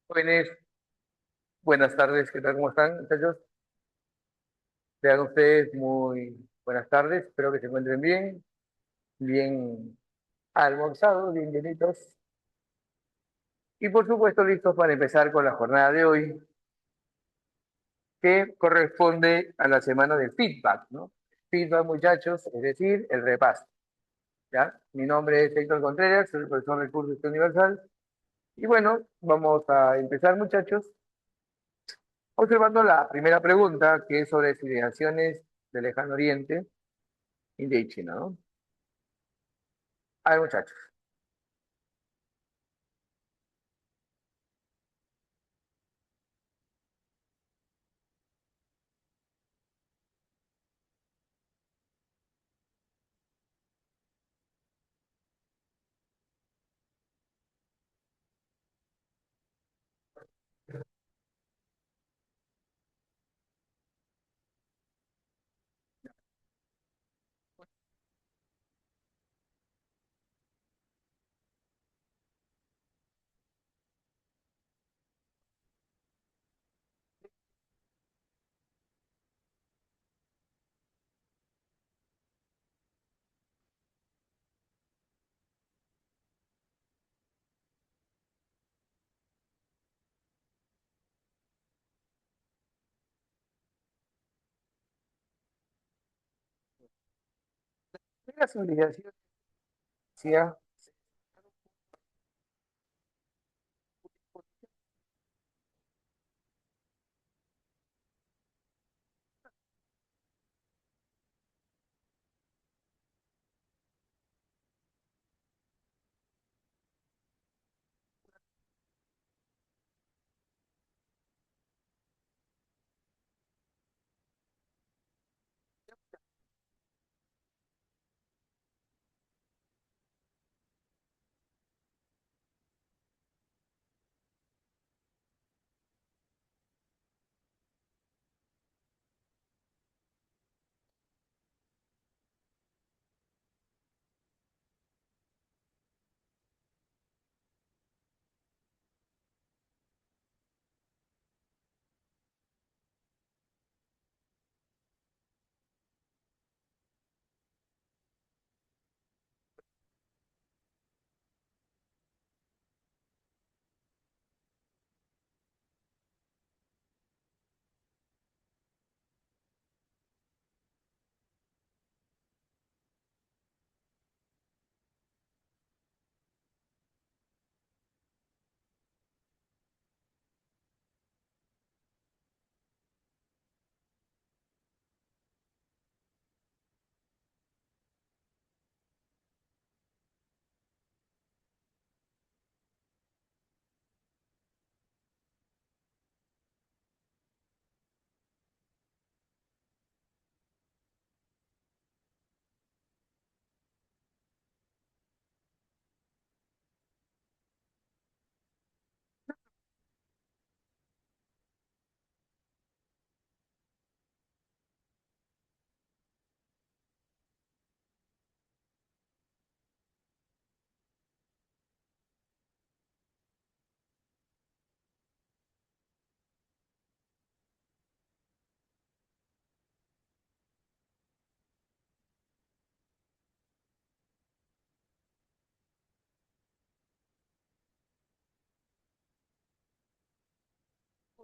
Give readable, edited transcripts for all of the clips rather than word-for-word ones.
Jóvenes, buenas tardes, ¿qué tal? ¿Cómo están, muchachos? Sean ustedes muy buenas tardes, espero que se encuentren bien, bien almorzados, bien llenitos y por supuesto listos para empezar con la jornada de hoy, que corresponde a la semana del feedback, ¿no? Feedback, muchachos, es decir, el repaso, ¿ya? Mi nombre es Héctor Contreras, soy el profesor del curso de Universal y bueno, vamos a empezar, muchachos, observando la primera pregunta, que es sobre civilizaciones del Lejano Oriente, India y China, ¿no? A ver, muchachos. La civilización decía,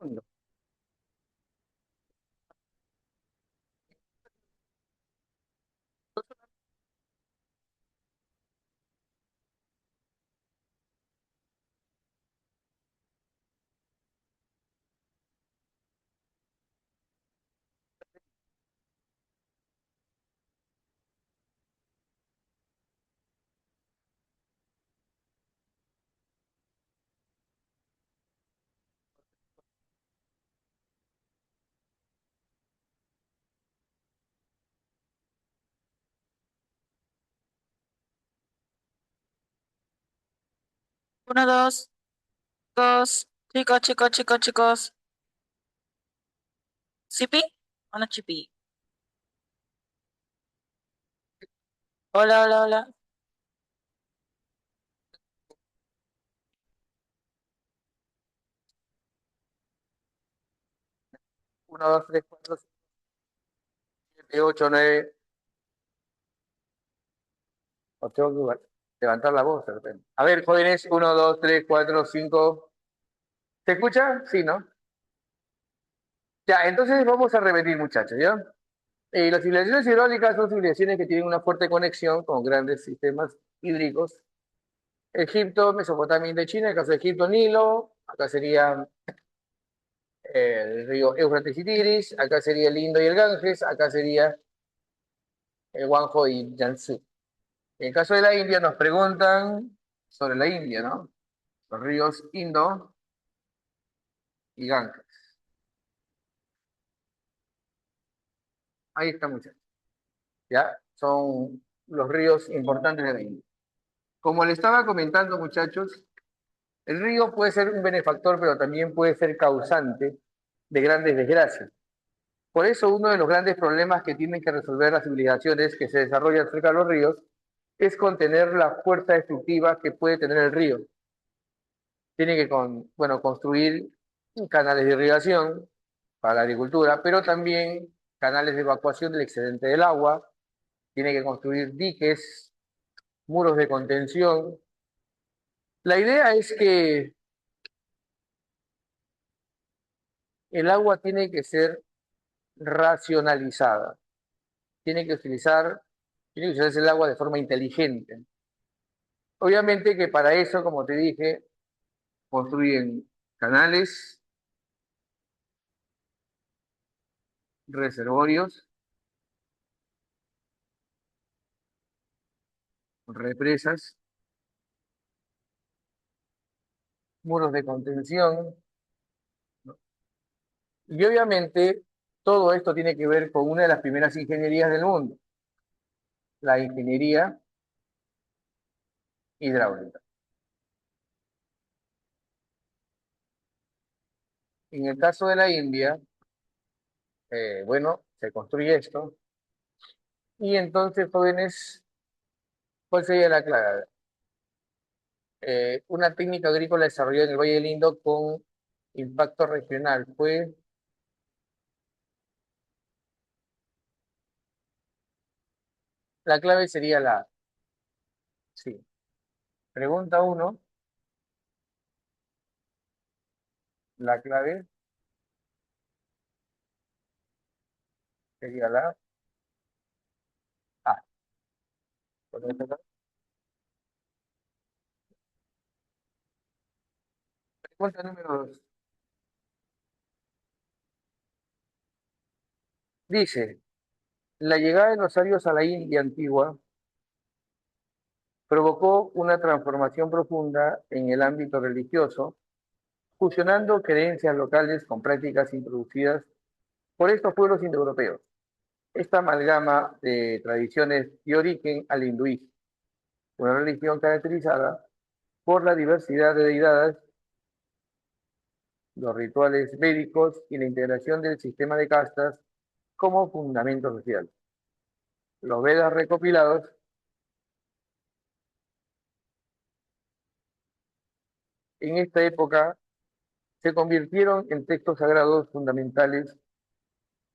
mundo. Uno, dos, dos. Chicos, chicos, chicos, chicos. ¿Sipi? ¿O no chipi? Hola, hola, hola. 1, 2, 3, 4, 5, 7, 8, 9. O tengo que levantar la voz de repente. A ver, jóvenes, 1, 2, 3, 4, 5. ¿Se escucha? Sí, ¿no? Ya, entonces vamos a repetir, muchachos, ¿ya? Las civilizaciones hidráulicas son civilizaciones que tienen una fuerte conexión con grandes sistemas hídricos. Egipto, Mesopotamia, India, China, en el caso de Egipto, Nilo, acá sería el río Éufrates y Tigris, acá sería el Indo y el Ganges, acá sería el Huangho y Yangtze. En el caso de la India nos preguntan sobre la India, ¿no? Los ríos Indo y Ganges. Ahí está, muchachos. ¿Ya? Son los ríos importantes de la India. Como le estaba comentando, muchachos, el río puede ser un benefactor, pero también puede ser causante de grandes desgracias. Por eso, uno de los grandes problemas que tienen que resolver las civilizaciones que se desarrollan cerca de los ríos es contener la fuerza destructiva que puede tener el río. Tiene que bueno, construir canales de irrigación para la agricultura, pero también canales de evacuación del excedente del agua. Tiene que construir diques, muros de contención. La idea es que el agua tiene que ser racionalizada. Tiene que utilizar, tiene que usarse el agua de forma inteligente. Obviamente que para eso, como te dije, construyen canales, reservorios, represas, muros de contención, ¿no? Y obviamente todo esto tiene que ver con una de las primeras ingenierías del mundo, la ingeniería hidráulica. En el caso de la India, bueno, se construye esto y entonces, jóvenes, ¿cuál sería la clave? Una técnica agrícola desarrollada en el Valle del Indo con impacto regional. Pues la clave sería la, sí. Pregunta uno, la clave sería la A. Pregunta número 2. Dice, la llegada de los arios a la India antigua provocó una transformación profunda en el ámbito religioso, fusionando creencias locales con prácticas introducidas por estos pueblos indoeuropeos. Esta amalgama de tradiciones dio origen al hinduismo, una religión caracterizada por la diversidad de deidades, los rituales védicos y la integración del sistema de castas como fundamento social. Los Vedas recopilados en esta época se convirtieron en textos sagrados fundamentales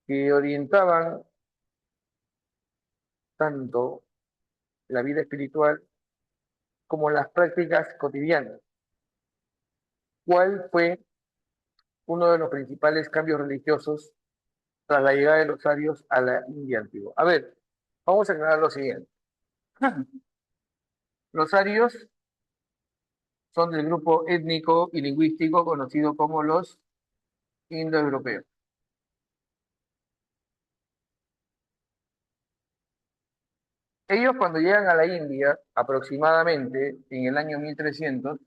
que orientaban tanto la vida espiritual como las prácticas cotidianas. ¿Cuál fue uno de los principales cambios religiosos tras la llegada de los arios a la India antigua? A ver, vamos a aclarar lo siguiente. Los arios son del grupo étnico y lingüístico conocido como los indoeuropeos. Ellos cuando llegan a la India, aproximadamente en el año 1300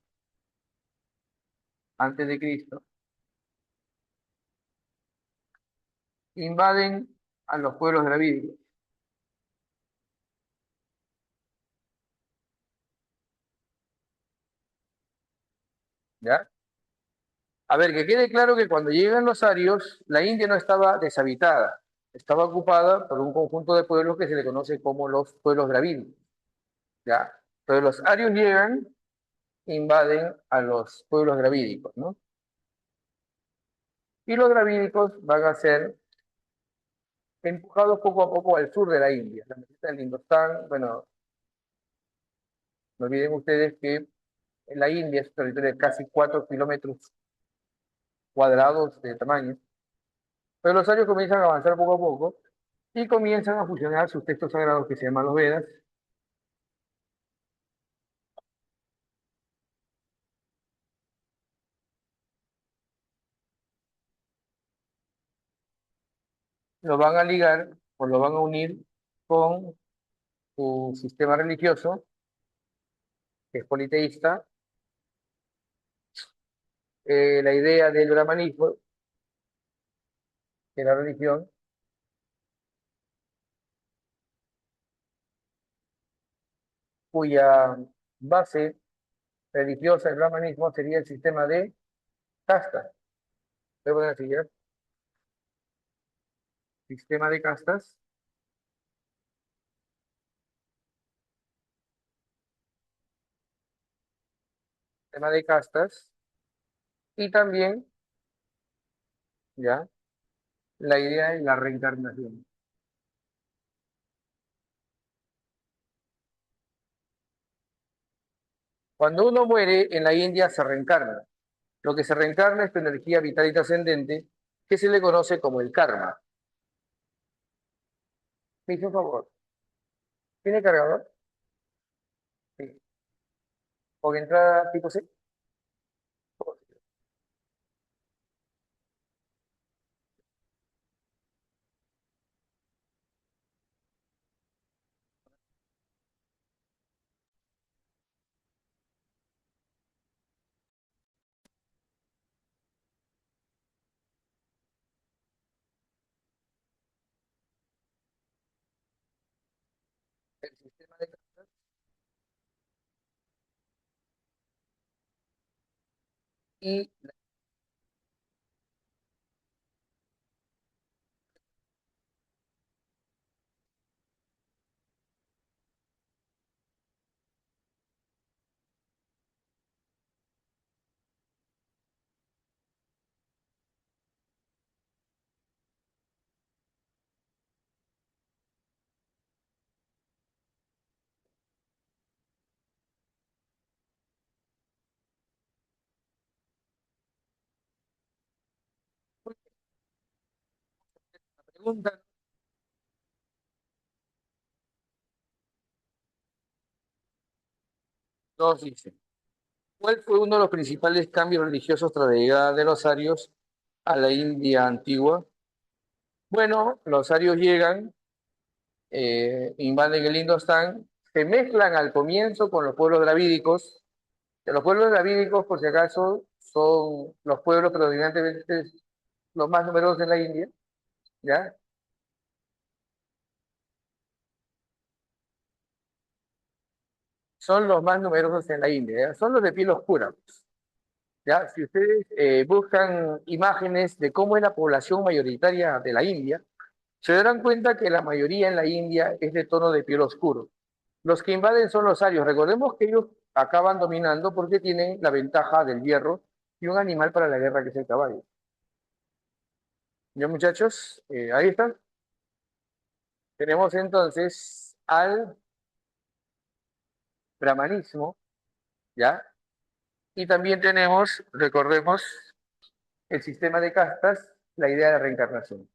antes de Cristo, invaden a los pueblos dravídicos, ¿ya? A ver, que quede claro que cuando llegan los arios, la India no estaba deshabitada, estaba ocupada por un conjunto de pueblos que se le conoce como los pueblos dravídicos, ¿ya? Entonces los arios llegan, invaden a los pueblos dravídicos, ¿no? Y los dravídicos van a ser empujados poco a poco al sur de la India, la meseta del Indostán. Bueno, no olviden ustedes que la India es un territorio de casi 4 kilómetros cuadrados de tamaño, pero los arios comienzan a avanzar poco a poco y comienzan a fusionar sus textos sagrados que se llaman los Vedas. Lo van a ligar o lo van a unir con su sistema religioso, que es politeísta, la idea del brahmanismo, que es la religión, cuya base religiosa del brahmanismo sería el sistema de castas. Voy a poner así, ¿ya? Sistema de castas, sistema de castas, y también, ¿ya? La idea de la reencarnación. Cuando uno muere en la India se reencarna. Lo que se reencarna es tu energía vital y trascendente, que se le conoce como el karma. Me hizo un favor. ¿Tiene cargador? Sí. ¿Con entrada tipo C? El sistema de castas. Y la pregunta nos dice, ¿cuál fue uno de los principales cambios religiosos tras la llegada de los arios a la India antigua? Bueno, los arios llegan, invaden el Indostán, se mezclan al comienzo con los pueblos dravídicos, que los pueblos dravídicos, por si acaso, son los pueblos predominantemente los más numerosos en la India, ¿ya? Son los más numerosos en la India, ¿ya? Son los de piel oscura, ¿ya? Si ustedes buscan imágenes de cómo es la población mayoritaria de la India, se darán cuenta que la mayoría en la India es de tono de piel oscuro. Los que invaden son los arios. Recordemos que ellos acaban dominando porque tienen la ventaja del hierro y un animal para la guerra que es el caballo. Ya muchachos, ahí están. Tenemos entonces al brahmanismo, ¿ya? Y también tenemos, recordemos, el sistema de castas, la idea de la reencarnación.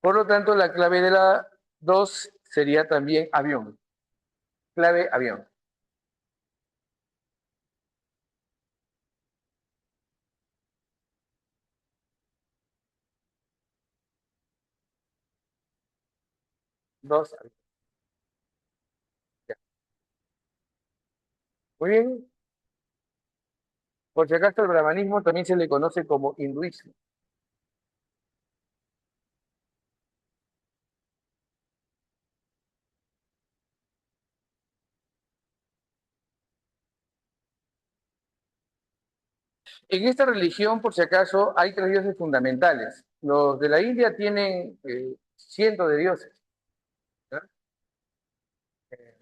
Por lo tanto, la clave de la 2 sería también avión. Clave avión. Dos. Ya. Muy bien. Por si acaso, el brahmanismo también se le conoce como hinduismo. En esta religión, por si acaso, hay tres dioses fundamentales. Los de la India tienen cientos de dioses, ¿no? Eh,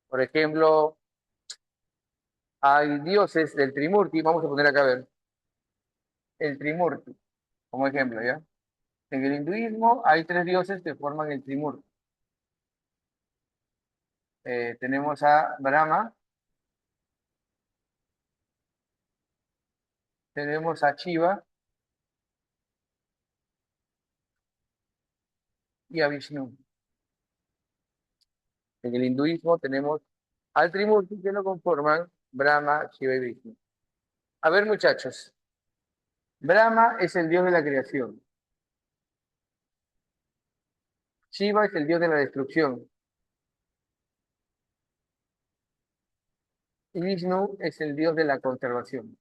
por ejemplo, hay dioses del Trimurti, vamos a poner acá a ver. el Trimurti, como ejemplo, ¿ya? En el hinduismo hay tres dioses que forman el Trimurti. Tenemos a Brahma, tenemos a Shiva y a Vishnu. En el hinduismo tenemos al Trimurti que lo conforman Brahma, Shiva y Vishnu. A ver, muchachos, Brahma es el dios de la creación, Shiva es el dios de la destrucción y Vishnu es el dios de la conservación.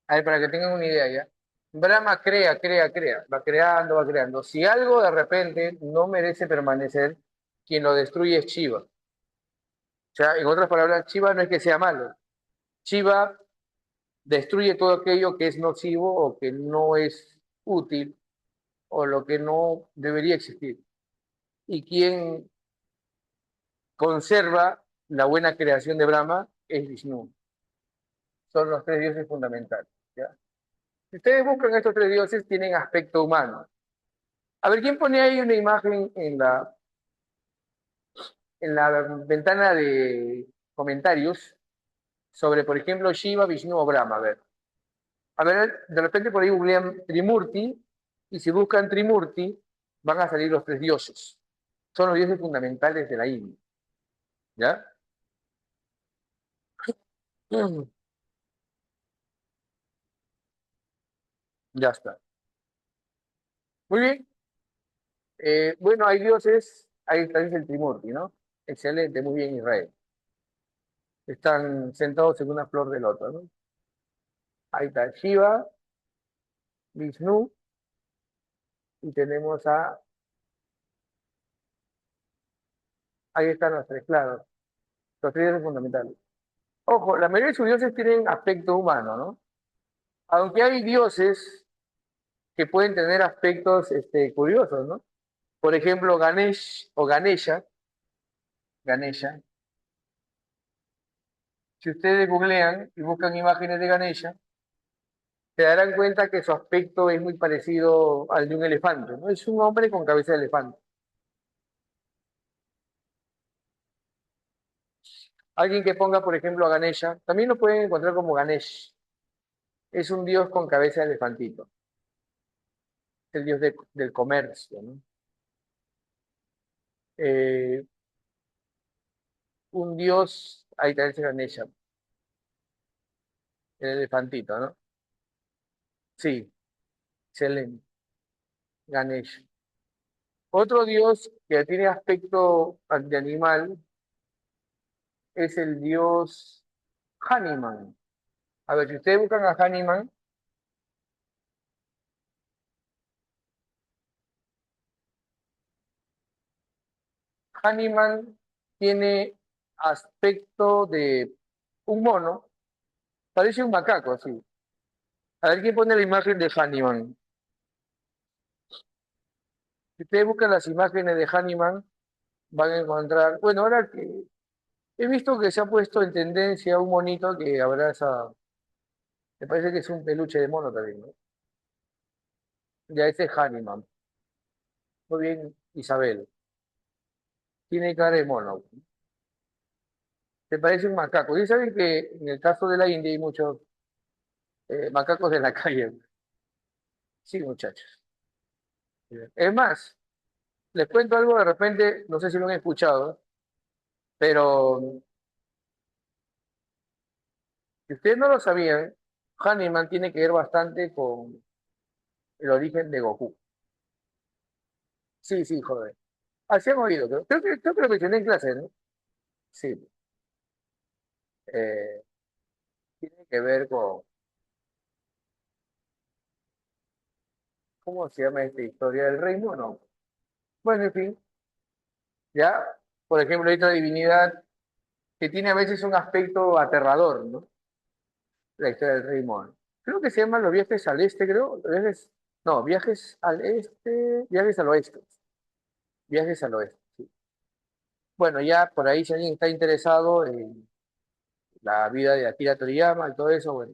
A ver, para que tengan una idea ya. Brahma crea, crea, crea, va creando, va creando. Si algo de repente no merece permanecer, quien lo destruye es Shiva. O sea, en otras palabras, Shiva no es que sea malo. Shiva destruye todo aquello que es nocivo o que no es útil o lo que no debería existir. Y quien conserva la buena creación de Brahma es Vishnu. Son los tres dioses fundamentales. ¿Ya? Si ustedes buscan estos tres dioses, tienen aspecto humano. A ver, ¿quién pone ahí una imagen en la ventana de comentarios sobre, por ejemplo, Shiva, Vishnu o Brahma? A ver, de repente por ahí googlean Trimurti y si buscan Trimurti van a salir los tres dioses. Son los dioses fundamentales de la India. ¿Ya? Ya está. Muy bien. Bueno, hay dioses, ahí está dice el Trimurti, ¿no? Excelente, muy bien, Israel. Están sentados en una flor del otro, ¿no? Ahí está Shiva, Vishnu y tenemos ahí están los tres, claro, los tres dioses fundamentales. Ojo, la mayoría de sus dioses tienen aspecto humano, ¿no? Aunque hay dioses que pueden tener aspectos curiosos, ¿no? Por ejemplo, Ganesh o Ganesha, si ustedes googlean y buscan imágenes de Ganesha, se darán cuenta que su aspecto es muy parecido al de un elefante, ¿no? Es un hombre con cabeza de elefante. Alguien que ponga, por ejemplo, a Ganesha, también lo pueden encontrar como Ganesh. Es un dios con cabeza de elefantito. Es el dios del comercio, ¿no? Eh, un dios, ahí también se Ganesha, el elefantito, ¿no? Sí, excelente, Ganesha. Otro dios que tiene aspecto de animal es el dios Hanuman. A ver, si ustedes buscan a Hanuman tiene aspecto de un mono, parece un macaco, así. A ver quién pone la imagen de Hanuman. Si ustedes buscan las imágenes de Hanuman, van a encontrar, bueno, ahora que he visto que se ha puesto en tendencia un monito que abraza, me parece que es un peluche de mono también, ¿no? Ya ese es Hanuman. Muy bien, Isabel. Tiene cara de mono. Se parece un macaco. Y saben que en el caso de la India hay muchos macacos de la calle. Sí, muchachos. Es más, les cuento algo de repente, no sé si lo han escuchado, pero si ustedes no lo sabían, Hanuman tiene que ver bastante con el origen de Goku. Sí, sí, joder. Así han oído, creo que lo mencioné en clase, ¿no? Sí. eh, tiene que ver con, ¿cómo se llama esta historia del reino? No. Bueno, en fin, ya, por ejemplo, hay otra divinidad que tiene a veces un aspecto aterrador, ¿no? La historia del rey Mono. Creo que se llaman los viajes al este, creo. No, viajes al este, viajes al oeste. Viajes al oeste, sí. Bueno, ya por ahí si alguien está interesado, la vida de Akira Toriyama y todo eso, bueno,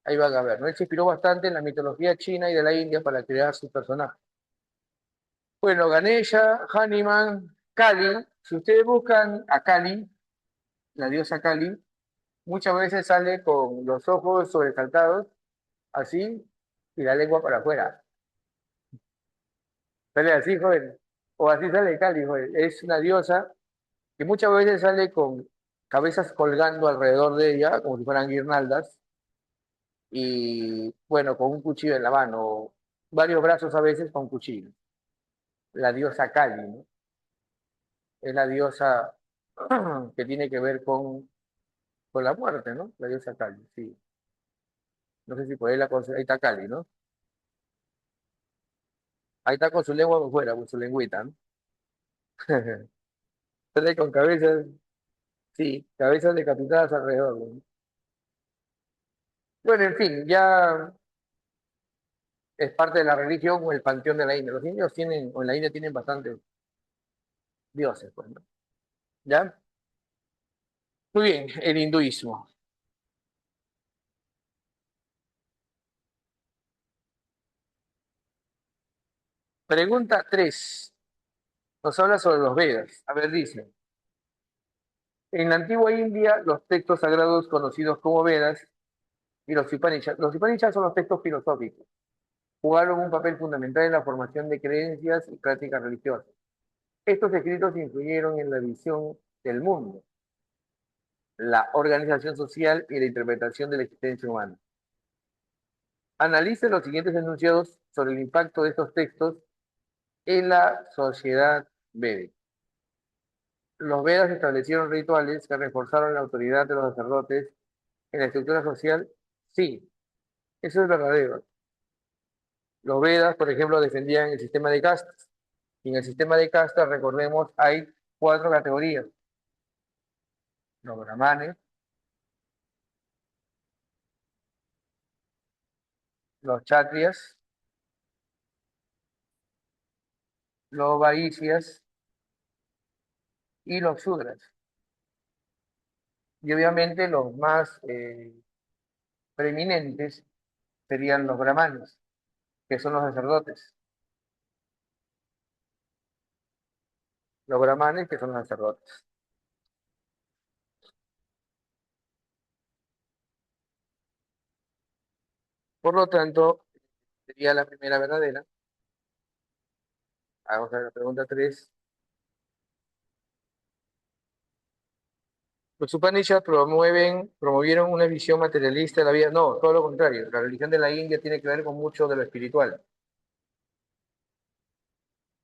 ahí van a ver, ¿no? Él se inspiró bastante en la mitología china y de la India para crear sus personajes. Bueno, Ganesha, Hanuman, Kali, si ustedes buscan a Kali, la diosa Kali, muchas veces sale con los ojos sobresaltados, así, y la lengua para afuera. Sale así, joven. O así sale Kali, joven. Es una diosa que muchas veces sale con cabezas colgando alrededor de ella, como si fueran guirnaldas, y bueno, con un cuchillo en la mano, varios brazos a veces con cuchillo. La diosa Kali, ¿no? Es la diosa que tiene que ver con la muerte, ¿no? La diosa Kali, sí. No sé si por ahí ahí está Kali, ¿no? Ahí está con su lengua por fuera, con su lengüita, ¿no? Sale con cabezas, sí, cabezas decapitadas alrededor, ¿no? Bueno, en fin, ya es parte de la religión o el panteón de la India. Los indios tienen, o en la India tienen bastantes dioses, pues, ¿no? ¿Ya? Muy bien, el hinduismo. Pregunta 3. Nos habla sobre los Vedas. A ver, dice, en la antigua India, los textos sagrados conocidos como Vedas y los Upanishads son los textos filosóficos, jugaron un papel fundamental en la formación de creencias y prácticas religiosas. Estos escritos influyeron en la visión del mundo, la organización social y la interpretación de la existencia humana. Analice los siguientes enunciados sobre el impacto de estos textos en la sociedad védica. Los Vedas establecieron rituales que reforzaron la autoridad de los sacerdotes en la estructura social. Sí, eso es verdadero. Los Vedas, por ejemplo, defendían el sistema de castas. Y en el sistema de castas, recordemos, hay cuatro categorías. Los brahmanes, los kshatriyas, los vaishyas y los shudras. Y obviamente los más preeminentes serían los brahmanes, que son los sacerdotes. Los brahmanes, que son los sacerdotes. Por lo tanto, sería la primera verdadera. Vamos a ver la pregunta 3. Los Upanishads promovieron una visión materialista de la vida. No, todo lo contrario. La religión de la India tiene que ver con mucho de lo espiritual.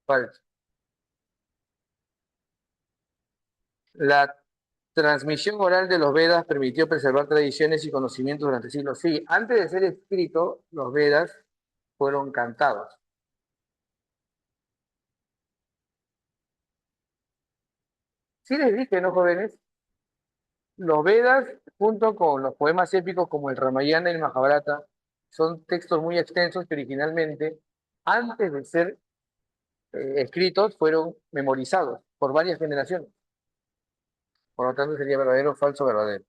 Falso. La transmisión oral de los Vedas permitió preservar tradiciones y conocimientos durante siglos. Sí, antes de ser escrito, los Vedas fueron cantados. Sí les dije, ¿no, jóvenes? Los Vedas, junto con los poemas épicos como el Ramayana y el Mahabharata, son textos muy extensos que originalmente, antes de ser escritos, fueron memorizados por varias generaciones. Por lo tanto, sería verdadero o falso verdadero.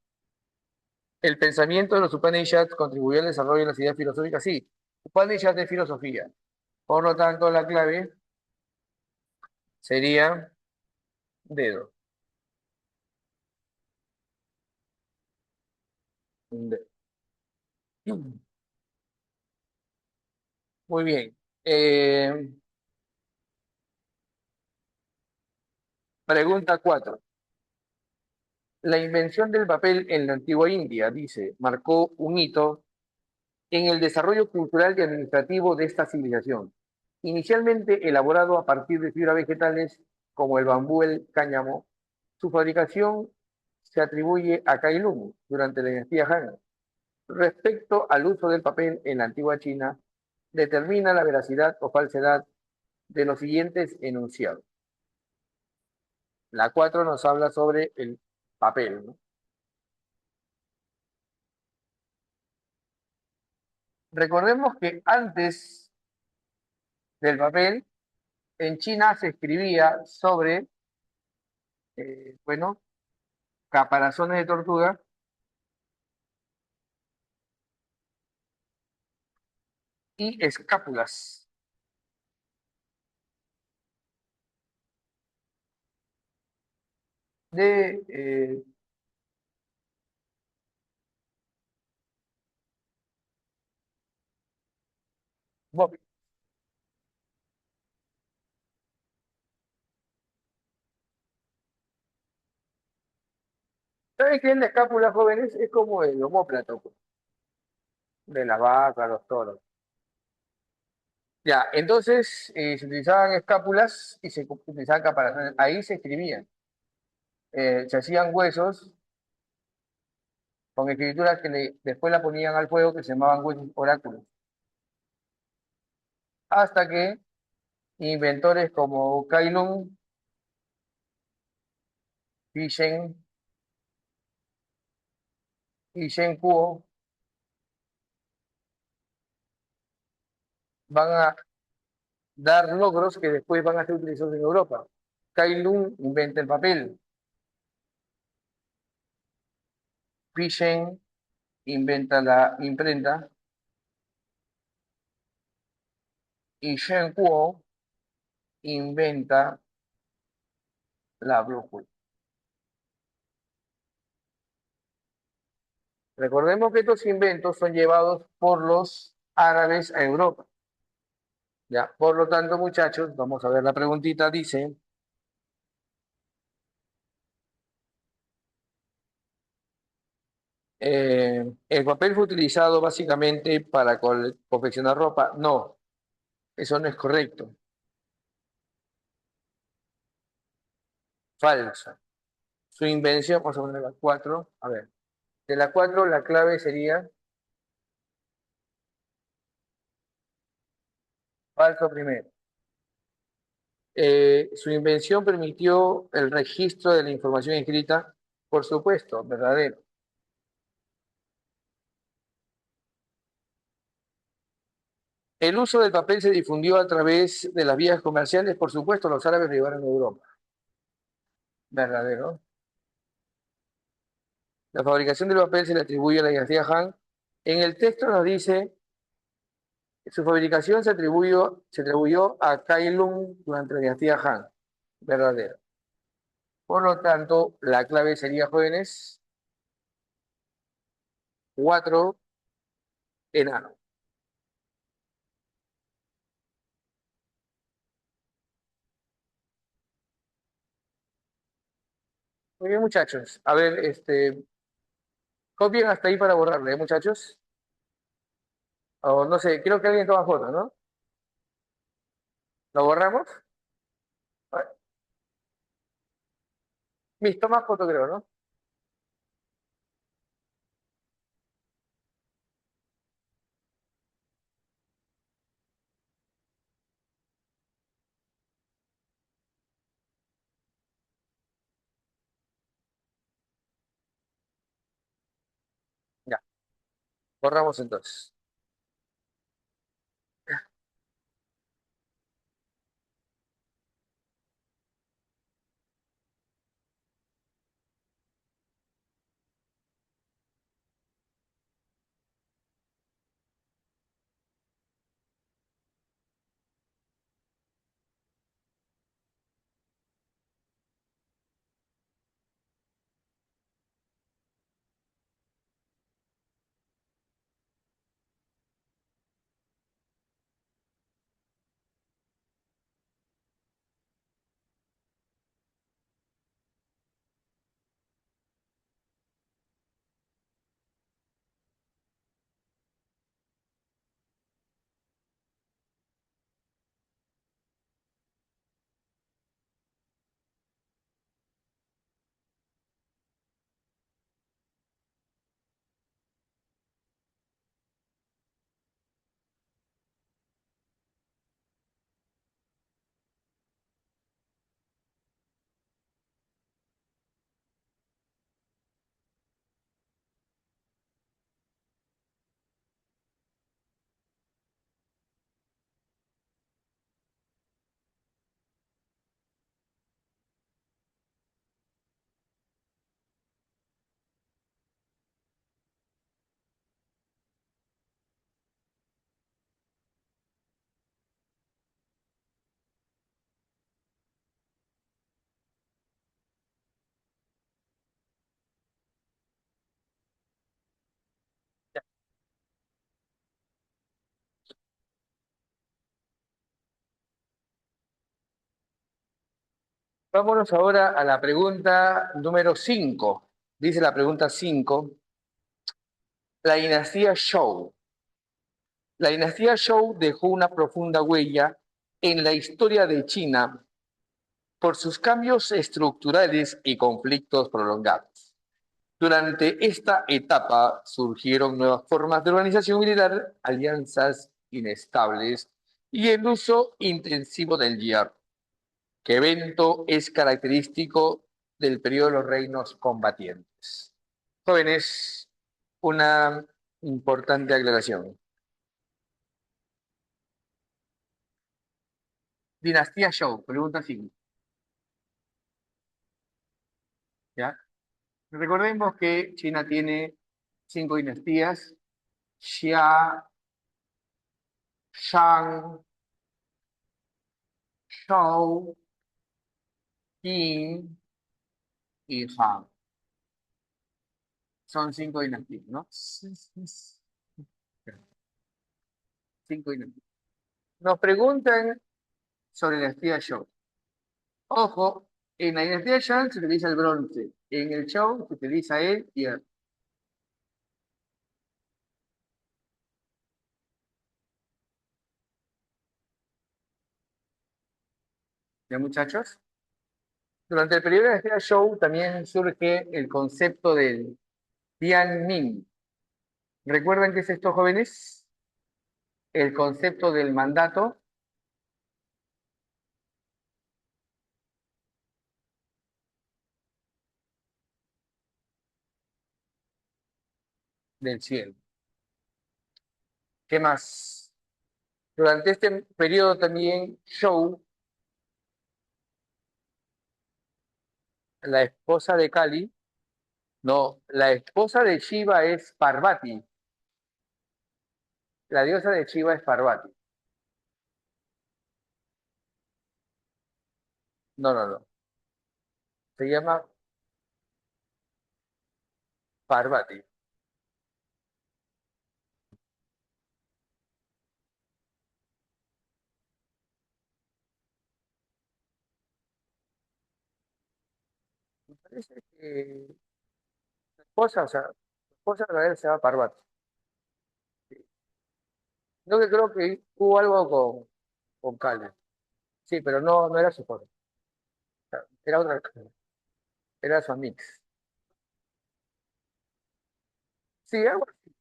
El pensamiento de los Upanishads contribuyó al desarrollo de las ideas filosóficas. Sí, Upanishads de filosofía. Por lo tanto, la clave sería dedo. Un dedo. Muy bien. Pregunta 4. La invención del papel en la antigua India, dice, marcó un hito en el desarrollo cultural y administrativo de esta civilización. Inicialmente elaborado a partir de fibras vegetales como el bambú, el cáñamo, su fabricación se atribuye a Kai Lung durante la dinastía Han. Respecto al uso del papel en la antigua China, determina la veracidad o falsedad de los siguientes enunciados. La 4 nos habla sobre el papel, ¿no? Recordemos que antes del papel, en China se escribía sobre, bueno, caparazones de tortuga y escápulas. De, Bob. ¿Saben qué es la escápula, jóvenes? Es como el omóplato, pues, de la vaca, los toros. Ya, entonces se utilizaban escápulas y se utilizaban caparazones. Ahí se escribían. Se hacían huesos con escrituras que después la ponían al fuego que se llamaban huesos oráculos. Hasta que inventores como Kai Lung, Shen y Shen Kuo van a dar logros que después van a ser utilizados en Europa. Kai Lung inventa el papel, Shen inventa la imprenta y Shen Kuo inventa la brújula. Recordemos que estos inventos son llevados por los árabes a Europa. Ya, por lo tanto, muchachos, vamos a ver la preguntita. Dice, ¿el papel fue utilizado básicamente para confeccionar ropa? No, eso no es correcto. Falso. Su invención, vamos a poner la 4. A ver, de la 4 la clave sería falso primero. Su invención permitió el registro de la información escrita, por supuesto, verdadero. El uso del papel se difundió a través de las vías comerciales, por supuesto, los árabes lo llevaron a Europa, verdadero. La fabricación del papel se le atribuye a la dinastía Han. En el texto nos dice, su fabricación se atribuyó a Kai Lung durante la dinastía Han, verdadero. Por lo tanto, la clave sería, jóvenes, 4 enano. Muy bien, muchachos. A ver, copien hasta ahí para borrarle, muchachos. O no sé, creo que alguien toma foto, ¿no? ¿Lo borramos? A ver, Miss, toma foto, creo, ¿no? Ya, borramos entonces. Vámonos ahora a la pregunta número 5. Dice la pregunta 5, la dinastía Zhou. La dinastía Zhou dejó una profunda huella en la historia de China por sus cambios estructurales y conflictos prolongados. Durante esta etapa surgieron nuevas formas de organización militar, alianzas inestables y el uso intensivo del hierro, que evento es característico del periodo de los reinos combatientes. Jóvenes, una importante aclaración. Dinastía Zhou, pregunta 5. ¿Ya? Recordemos que China tiene 5 dinastías: Xia, Shang, Zhou, Qin y Han. Son 5 dinastías, ¿no? 5 dinastías. Nos preguntan sobre la dinastía Zhou. Ojo, en la dinastía Shang se utiliza el bronce, en el Zhou se utiliza el hierro. ¿Ya, muchachos? Durante el periodo de la dinastía Zhou también surge el concepto del Tianmin. ¿Recuerdan qué es esto, jóvenes? El concepto del mandato del cielo. ¿Qué más? Durante este periodo también Zhou, la esposa de Kali, no, la esposa de Shiva es Parvati. La diosa de Shiva es Parvati. No, no, no. Se llama Parvati. Me parece que la esposa, o sea, la esposa verdadera se llama Parvati. No, que creo que hubo algo con Kali. Sí, pero no, no era su esposa. O sea, era otra cosa. Era su mix. Sí, algo así.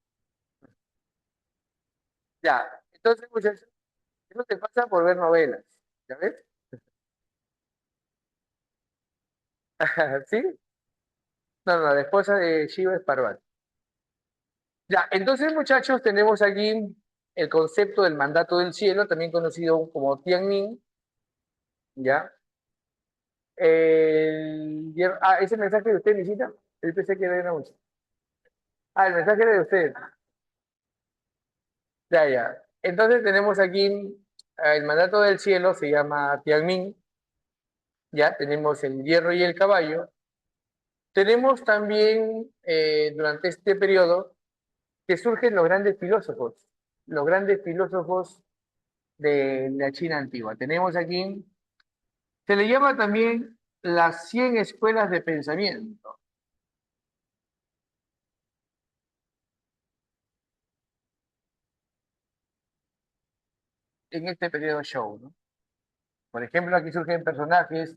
Ya. Entonces, muchachos, eso te pasa por ver novelas. ¿Ya ves? ¿Sí? No, no, la esposa de Shiva es Parvati. Ya, entonces, muchachos, tenemos aquí el concepto del mandato del cielo, también conocido como Tianmin, ¿ya? Ese mensaje de usted, visita. Yo pensé que era de una muchacha. Ah, el mensaje era de usted. Ya, ya. Entonces tenemos aquí el mandato del cielo, se llama Tianmin, ya tenemos el hierro y el caballo. Tenemos también durante este periodo que surgen los grandes filósofos de la China antigua. Tenemos aquí, se le llama también las 100 escuelas de pensamiento en este periodo show, ¿no? Por ejemplo, aquí surgen personajes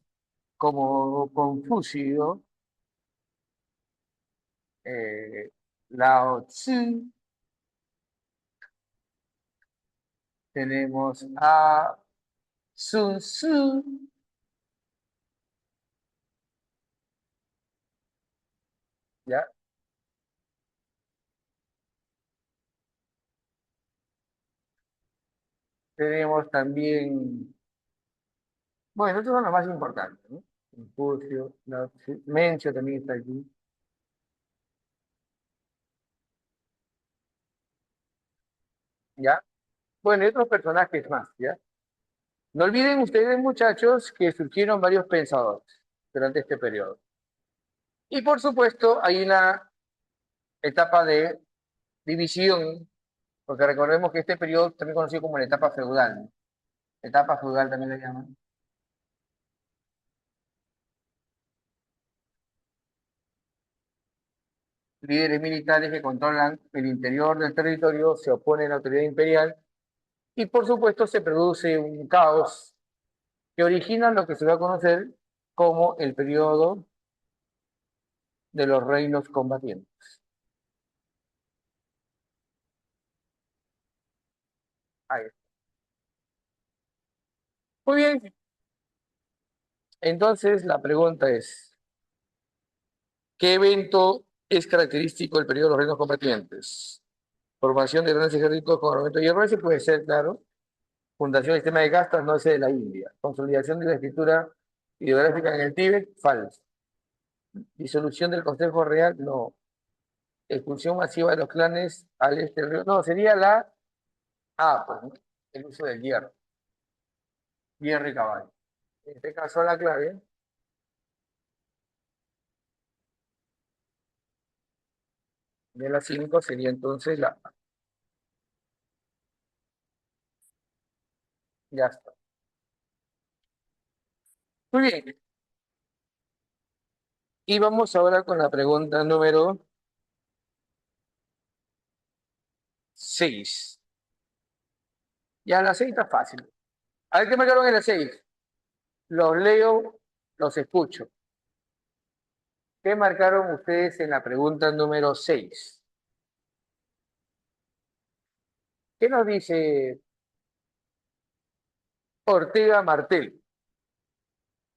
como Confucio, eh, Lao Tzu, tenemos a Sun Tzu, ¿ya? Tenemos también, bueno, estos son los más importantes, ¿no? Confucio, Lao Tzu, Mencio también está aquí, ¿ya? Bueno, y otros personajes más, ¿ya? No olviden ustedes, muchachos, que surgieron varios pensadores durante este periodo. Y por supuesto, hay una etapa de división, porque recordemos que este periodo también conocido como la etapa feudal, ¿no? Etapa feudal también le llaman. líderes militares que controlan el interior del territorio se oponen a la autoridad imperial y por supuesto se produce un caos que origina lo que se va a conocer como el periodo de los reinos combatientes. Ahí está. Muy bien, entonces la pregunta es, ¿qué evento es característico del periodo de los reinos combatientes? Formación de grandes ejércitos con armamento de hierro, ese puede ser, claro. Fundación del sistema de castas, no sé, de la India. Consolidación de la escritura ideográfica en el Tíbet, falso. Disolución del Consejo Real, no. Expulsión masiva de los clanes al este del río. No, sería la A, pues, ¿no? El uso del hierro. Hierro y caballo. En este caso la clave de las 5 sería entonces la A. Ya está. Muy bien. Y vamos ahora con la pregunta número 6. Ya la 6 está fácil. A ver qué marcaron en la 6. Los leo, los escucho. ¿Qué marcaron ustedes en la pregunta número 6? ¿Qué nos dice Ortega Martel?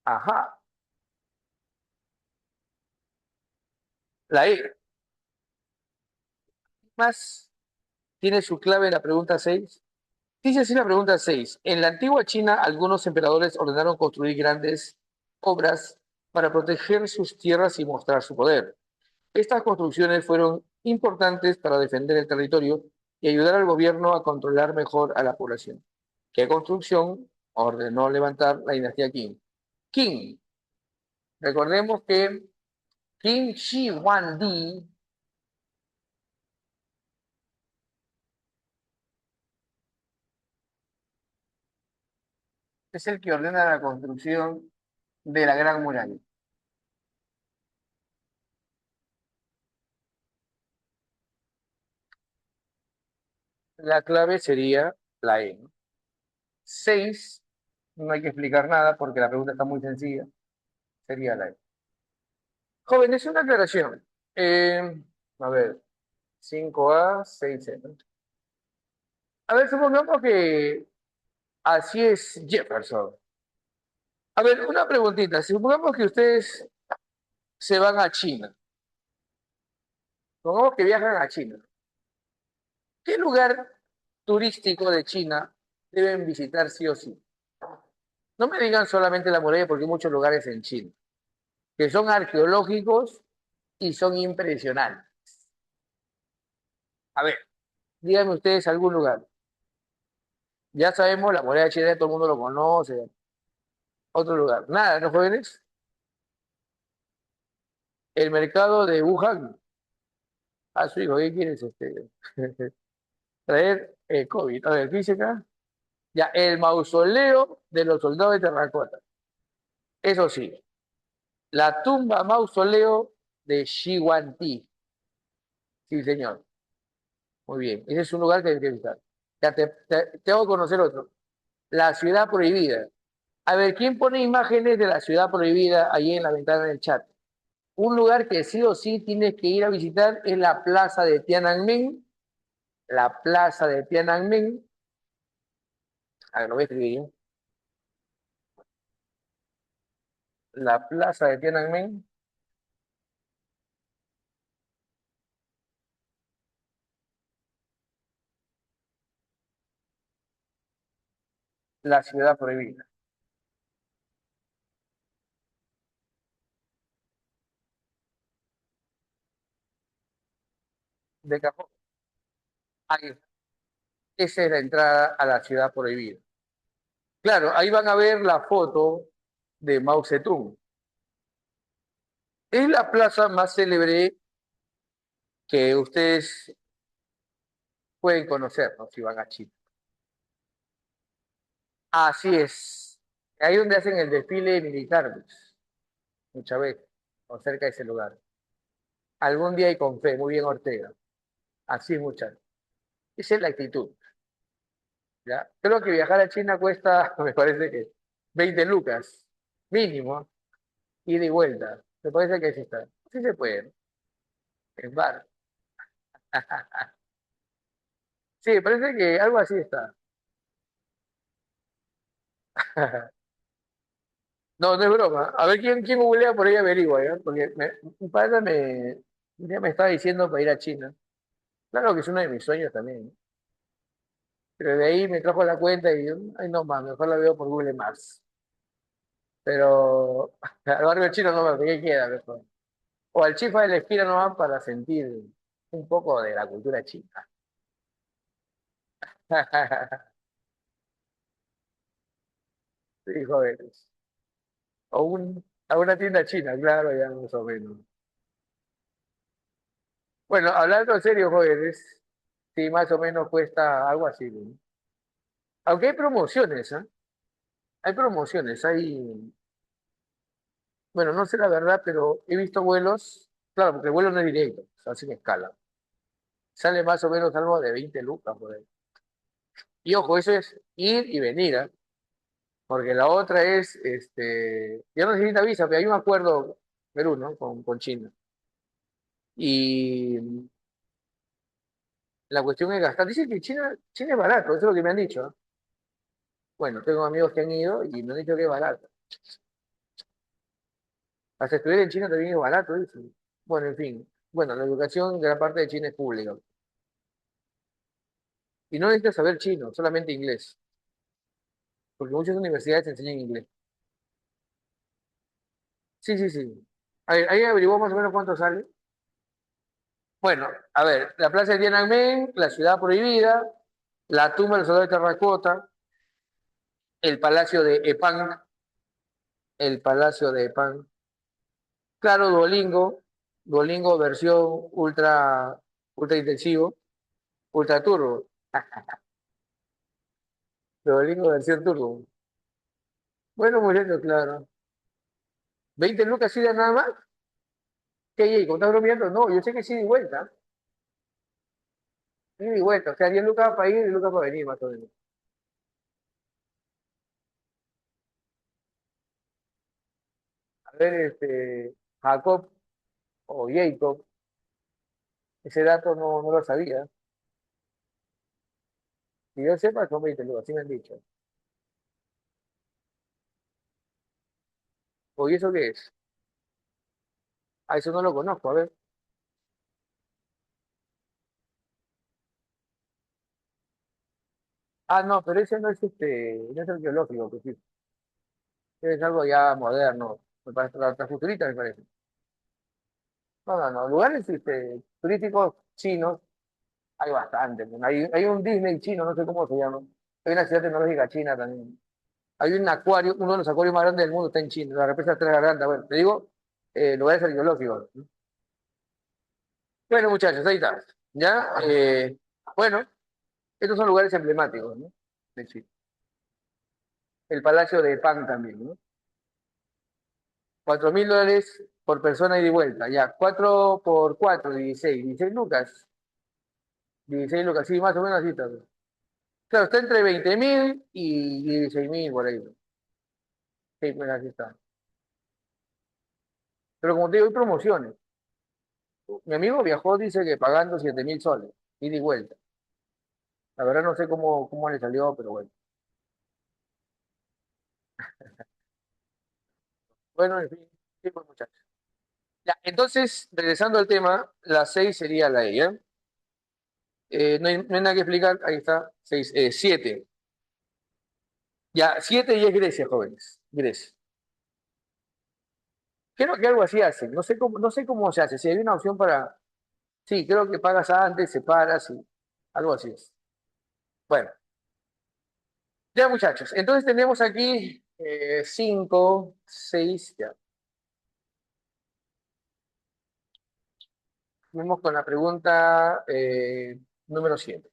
Ajá, la E. Más tiene su clave en la pregunta 6. Dice así la pregunta 6. En la antigua China, algunos emperadores ordenaron construir grandes obras para proteger sus tierras y mostrar su poder. Estas construcciones fueron importantes para defender el territorio y ayudar al gobierno a controlar mejor a la población. ¿Qué construcción ordenó levantar la dinastía Qing? Qing. Recordemos que Qin Shi Huangdi es el que ordena la construcción de la Gran Muralla. La clave sería la E, ¿no? 6, no hay que explicar nada porque la pregunta está muy sencilla, sería la E. Jóvenes, una aclaración. A ver, 5A, 6C, ¿no? A ver, supongamos que así es Jefferson. A ver, una preguntita. Supongamos que ustedes se van a China. Supongamos que viajan a China. ¿Qué lugar turístico de China deben visitar sí o sí? No me digan solamente la muralla porque hay muchos lugares en China que son arqueológicos y son impresionantes. A ver, díganme ustedes algún lugar. Ya sabemos, la muralla china todo el mundo lo conoce. Otro lugar. Nada, ¿no, jóvenes? El mercado de Wuhan. A su hijo, ¿qué quieres traer COVID? A ver, ¿qué dice acá? Ya, el mausoleo de los soldados de terracota. Eso sí, la tumba mausoleo de Shiwanti. Sí, señor. Muy bien. Ese es un lugar que hay que visitar. Ya tengo que conocer otro. La ciudad prohibida. A ver, ¿quién pone imágenes de la ciudad prohibida ahí en la ventana del chat? Un lugar que sí o sí tienes que ir a visitar es la plaza de Tiananmen. La plaza de Tiananmen. A ver, lo voy a escribir yo. La plaza de Tiananmen, la ciudad prohibida. De cajón. Ahí. Esa es la entrada a la ciudad prohibida. Claro, ahí van a ver la foto de Mao Zedong. Es la plaza más célebre que ustedes pueden conocer, ¿no? Si van a China. Así es. Ahí donde hacen el desfile militar, pues, muchas veces, o cerca de ese lugar. Algún día y con fe, muy bien Ortega. Así, muchachos. Esa es la actitud, ¿ya? Creo que viajar a China cuesta, me parece que 20 lucas, mínimo, ida y vuelta. Me parece que sí está. Sí se puede, en bar. Sí, parece que algo así está. No, no es broma. A ver quién googlea por ahí averigua, ¿ya? Porque un padre ya me estaba diciendo para ir a China. Claro que es uno de mis sueños también. Pero de ahí me trajo la cuenta y yo, ay no más, mejor la veo por Google Maps. Pero al barrio chino no me qué queda mejor. O al Chifa de la esquina no van para sentir un poco de la cultura china. Sí, jóvenes. A una tienda china, claro, ya más o menos. Bueno, hablando en serio, jóvenes, sí, más o menos cuesta algo así, ¿no? Aunque hay promociones, ¿ah? Hay promociones, bueno, no sé la verdad, pero he visto vuelos, claro, porque el vuelo no es directo, se hace en escala. Sale más o menos algo de 20 lucas por ahí. Y ojo, eso es ir y venir, ¿ah? Porque la otra es, ya no necesita visa, pero hay un acuerdo Perú, ¿no? Con China. Y la cuestión es gastar. Dicen que China es barato, eso es lo que me han dicho, ¿ah? Bueno, tengo amigos que han ido y me han dicho que es barato. Hasta estudiar en China también es barato, dicen. Bueno, en fin. Bueno, la educación de la parte de China es pública. Y no necesitas saber chino, solamente inglés. Porque muchas universidades enseñan inglés. Sí, sí, sí. Ahí averiguó más o menos cuánto sale. Bueno, a ver, la plaza de Tiananmen, la ciudad prohibida, la tumba del soldado de terracota, el palacio de Epang, el palacio de Epang. Claro, Duolingo versión ultra intensivo, ultra turbo. Duolingo versión turbo. Bueno, muy lindo, claro. 20 lucas ida nada más. ¿Qué hay ahí? ¿Cómo estás bromeando? No, yo sé que sí de vuelta. Sí de vuelta. O sea, 10 lucas para ir y 10 lucas para venir, más o menos. A ver, Jacob o Jacob, ese dato no lo sabía. Si yo sepa, son 20 lucas, así me han dicho. ¿O y eso qué es? Ah, eso no lo conozco, a ver. Ah, no, pero ese no es arqueológico, que sí. Es algo ya moderno. Me parece, la futurista me parece. No, no, no. Lugares turísticos chinos hay bastante. ¿No? Hay un Disney chino, no sé cómo se llama. Hay una ciudad tecnológica china también. Hay un acuario, uno de los acuarios más grandes del mundo está en China, la represa de Tres Gargantas. Bueno, te digo, lugares arqueológicos. Bueno, muchachos, ahí está. ¿Ya? Bueno, estos son lugares emblemáticos, ¿no? De China. El Palacio de Pan también, ¿no? $4.000 por persona ida y de vuelta. Ya, 4 por 4, 16. 16 lucas. 16 lucas, sí, más o menos así está. Claro, está entre 20.000 y 16.000 por ahí, ¿no? Sí, pues así está. Pero como te digo, hay promociones. Mi amigo viajó, dice que pagando 7.000 soles, ida y vuelta. La verdad no sé cómo le salió, pero bueno. Bueno, en fin, sí, pues muchachos. Ya, entonces, regresando al tema, la 6 sería la E, ¿ya? No hay nada que explicar, ahí está, 6, 7. Ya, 7 y es Grecia, jóvenes, Grecia. Creo que algo así hacen, no sé cómo se hace, si hay una opción para, sí, creo que pagas antes, separas y algo así es. Bueno, ya muchachos, entonces tenemos aquí 5, 6, ya. Vamos con la pregunta número 7.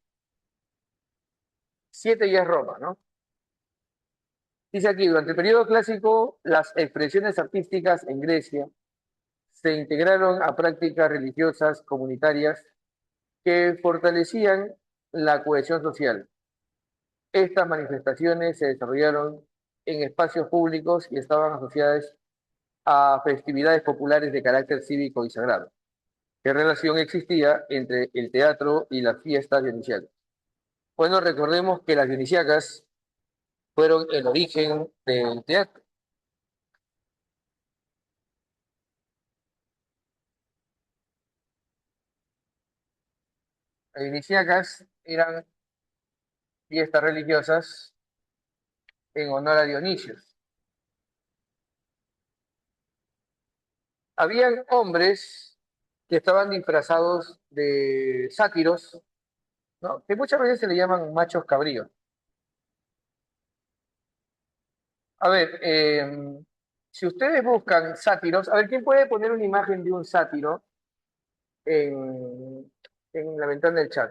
7 ya es Roma, ¿no? Dice aquí, durante el periodo clásico, las expresiones artísticas en Grecia se integraron a prácticas religiosas comunitarias que fortalecían la cohesión social. Estas manifestaciones se desarrollaron en espacios públicos y estaban asociadas a festividades populares de carácter cívico y sagrado. ¿Qué relación existía entre el teatro y las fiestas dionisíacas? Bueno, recordemos que las dionisíacas fueron el origen del teatro. Las dionisíacas eran fiestas religiosas en honor a Dionisio. Habían hombres que estaban disfrazados de sátiros, ¿no? Que muchas veces se le llaman machos cabríos. A ver, si ustedes buscan sátiros, a ver, ¿quién puede poner una imagen de un sátiro en, en la ventana del chat?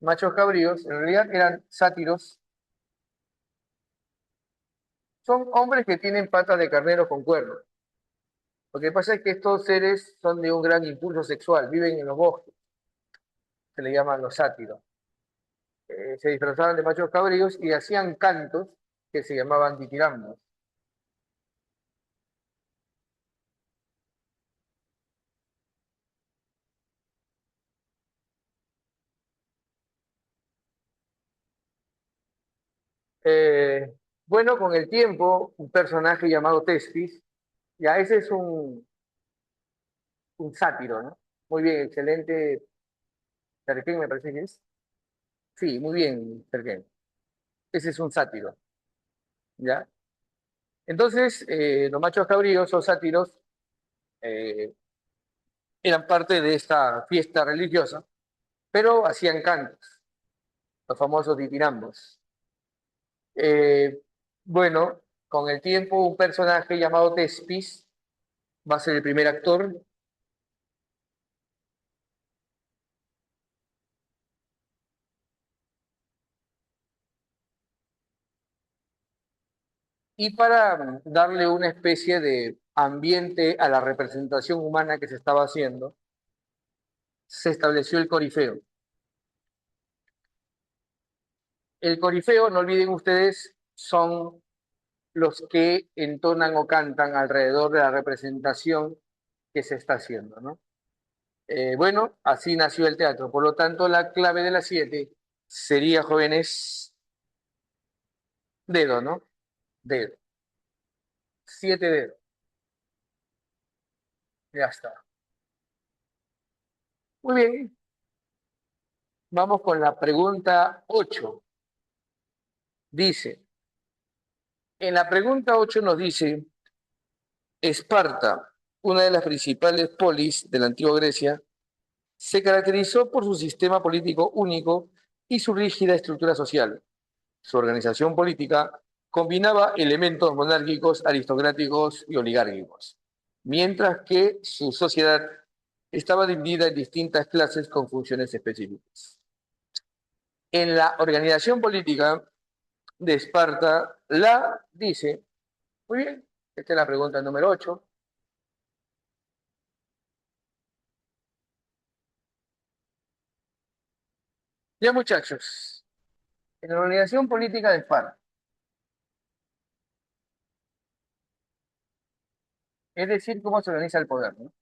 Machos cabríos, en realidad eran sátiros, son hombres que tienen patas de carnero con cuernos. Lo que pasa es que estos seres son de un gran impulso sexual, viven en los bosques, se le llaman los sátiros. Se disfrazaban de machos cabríos y hacían cantos que se llamaban ditirambos. Eh, bueno, con el tiempo, un personaje llamado Tespis, ya ese es un sátiro, ¿no? Muy bien, excelente. Terquén me parece que es. Sí, muy bien, Terquén. Ese es un sátiro, ¿ya? Entonces, los machos cabríos o sátiros eh, eran parte de esta fiesta religiosa, pero hacían cantos, los famosos ditirambos. Eh, bueno, con el tiempo, un personaje llamado Tespis va a ser el primer actor. Y para darle una especie de ambiente a la representación humana que se estaba haciendo, se estableció el corifeo. El corifeo, no olviden ustedes, son los que entonan o cantan alrededor de la representación que se está haciendo, ¿no? Bueno, así nació el teatro. Por lo tanto, la clave de las siete sería, jóvenes, dedo, ¿no? Dedo. Siete dedos. Ya está. Muy bien. Vamos con la pregunta 8. Dice, en la pregunta 8 nos dice, Esparta, una de las principales polis de la antigua Grecia, se caracterizó por su sistema político único y su rígida estructura social. Su organización política combinaba elementos monárquicos, aristocráticos y oligárquicos, mientras que su sociedad estaba dividida en distintas clases con funciones específicas. En la organización política de Esparta, la dice, muy bien, esta es la pregunta número 8. Ya muchachos, en la organización política de Esparta, es decir, cómo se organiza el poder, ¿no?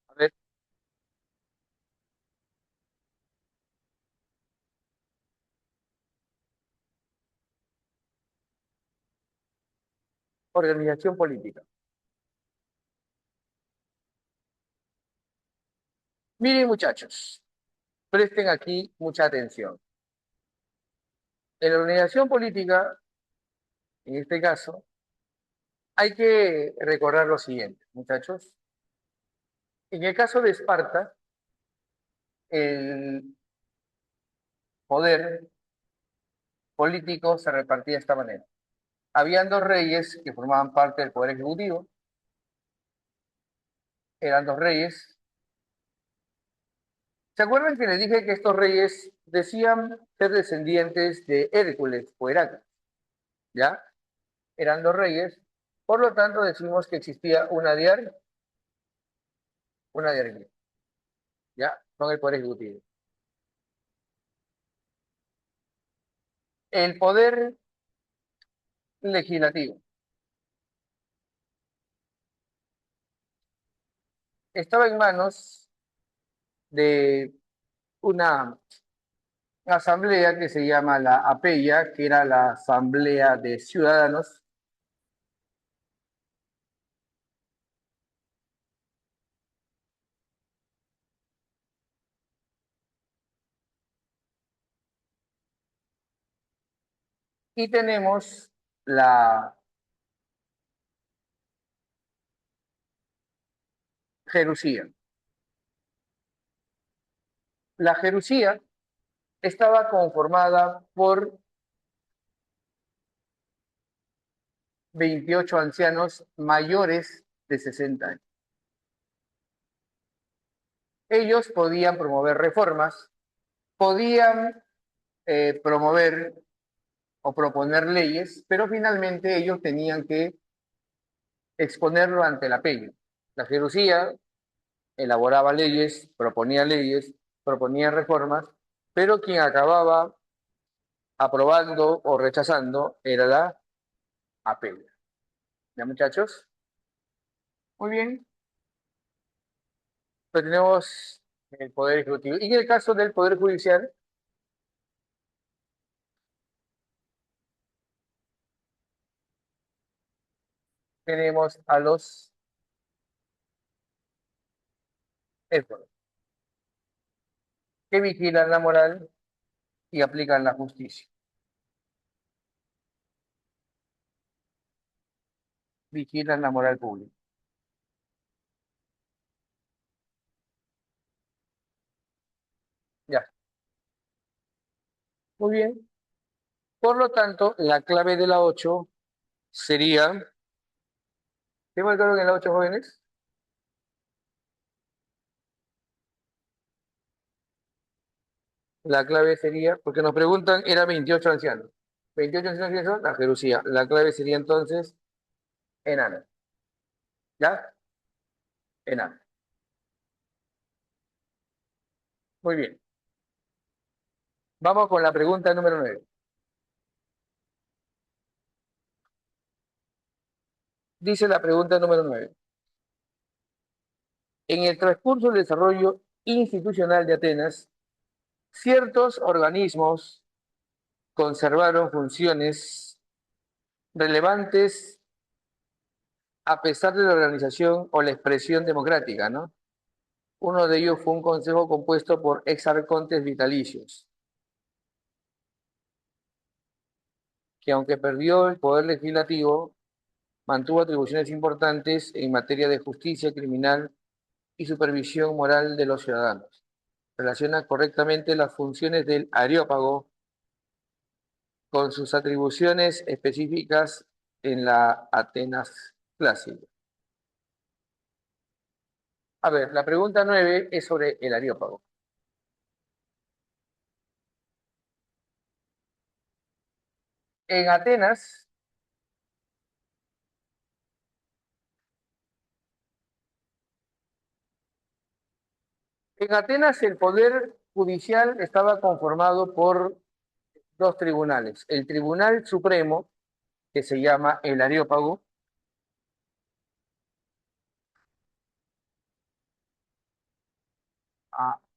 A ver, organización política. Miren muchachos, presten aquí mucha atención. En la organización política, en este caso, hay que recordar lo siguiente, muchachos. En el caso de Esparta, el poder político se repartía de esta manera. Habían dos reyes que formaban parte del poder ejecutivo. Eran dos reyes. ¿Se acuerdan que les dije que estos reyes decían ser descendientes de Hércules o Heracles? ¿Ya? Eran dos reyes. Por lo tanto, decimos que existía una diarquía. ¿Ya? Son el poder ejecutivo. El poder legislativo estaba en manos de una asamblea que se llama la APEIA, que era la Asamblea de Ciudadanos, y tenemos la Jerusía. La Jerusía estaba conformada por 28 ancianos mayores de 60 años. Ellos podían promover reformas, podían promover o proponer leyes, pero finalmente ellos tenían que exponerlo ante la peña. La Jerusía elaboraba leyes, proponía reformas, pero quien acababa aprobando o rechazando era la APEA. ¿Ya, muchachos? Muy bien. Pues tenemos el Poder Ejecutivo. Y en el caso del Poder Judicial, tenemos a los éforos, que vigilan la moral y aplican la justicia. Vigilan la moral pública. Ya. Muy bien. Por lo tanto, la clave de la 8 sería, ¿qué marcaron en la 8, jóvenes? La clave sería, porque nos preguntan, era 28 ancianos. 28 ancianos, ¿quiénes son? La Jerusía. La clave sería entonces enano. ¿Ya? Enano. Muy bien. Vamos con la pregunta número 9. Dice la pregunta número 9. En el transcurso del desarrollo institucional de Atenas, ciertos organismos conservaron funciones relevantes a pesar de la organización o la expresión democrática, ¿no? Uno de ellos fue un consejo compuesto por exarcontes vitalicios, que aunque perdió el poder legislativo, mantuvo atribuciones importantes en materia de justicia criminal y supervisión moral de los ciudadanos. Relaciona correctamente las funciones del Areópago con sus atribuciones específicas en la Atenas clásica. A ver, la pregunta 9 es sobre el Areópago. En Atenas, el poder judicial estaba conformado por dos tribunales. El Tribunal Supremo, que se llama el Areópago,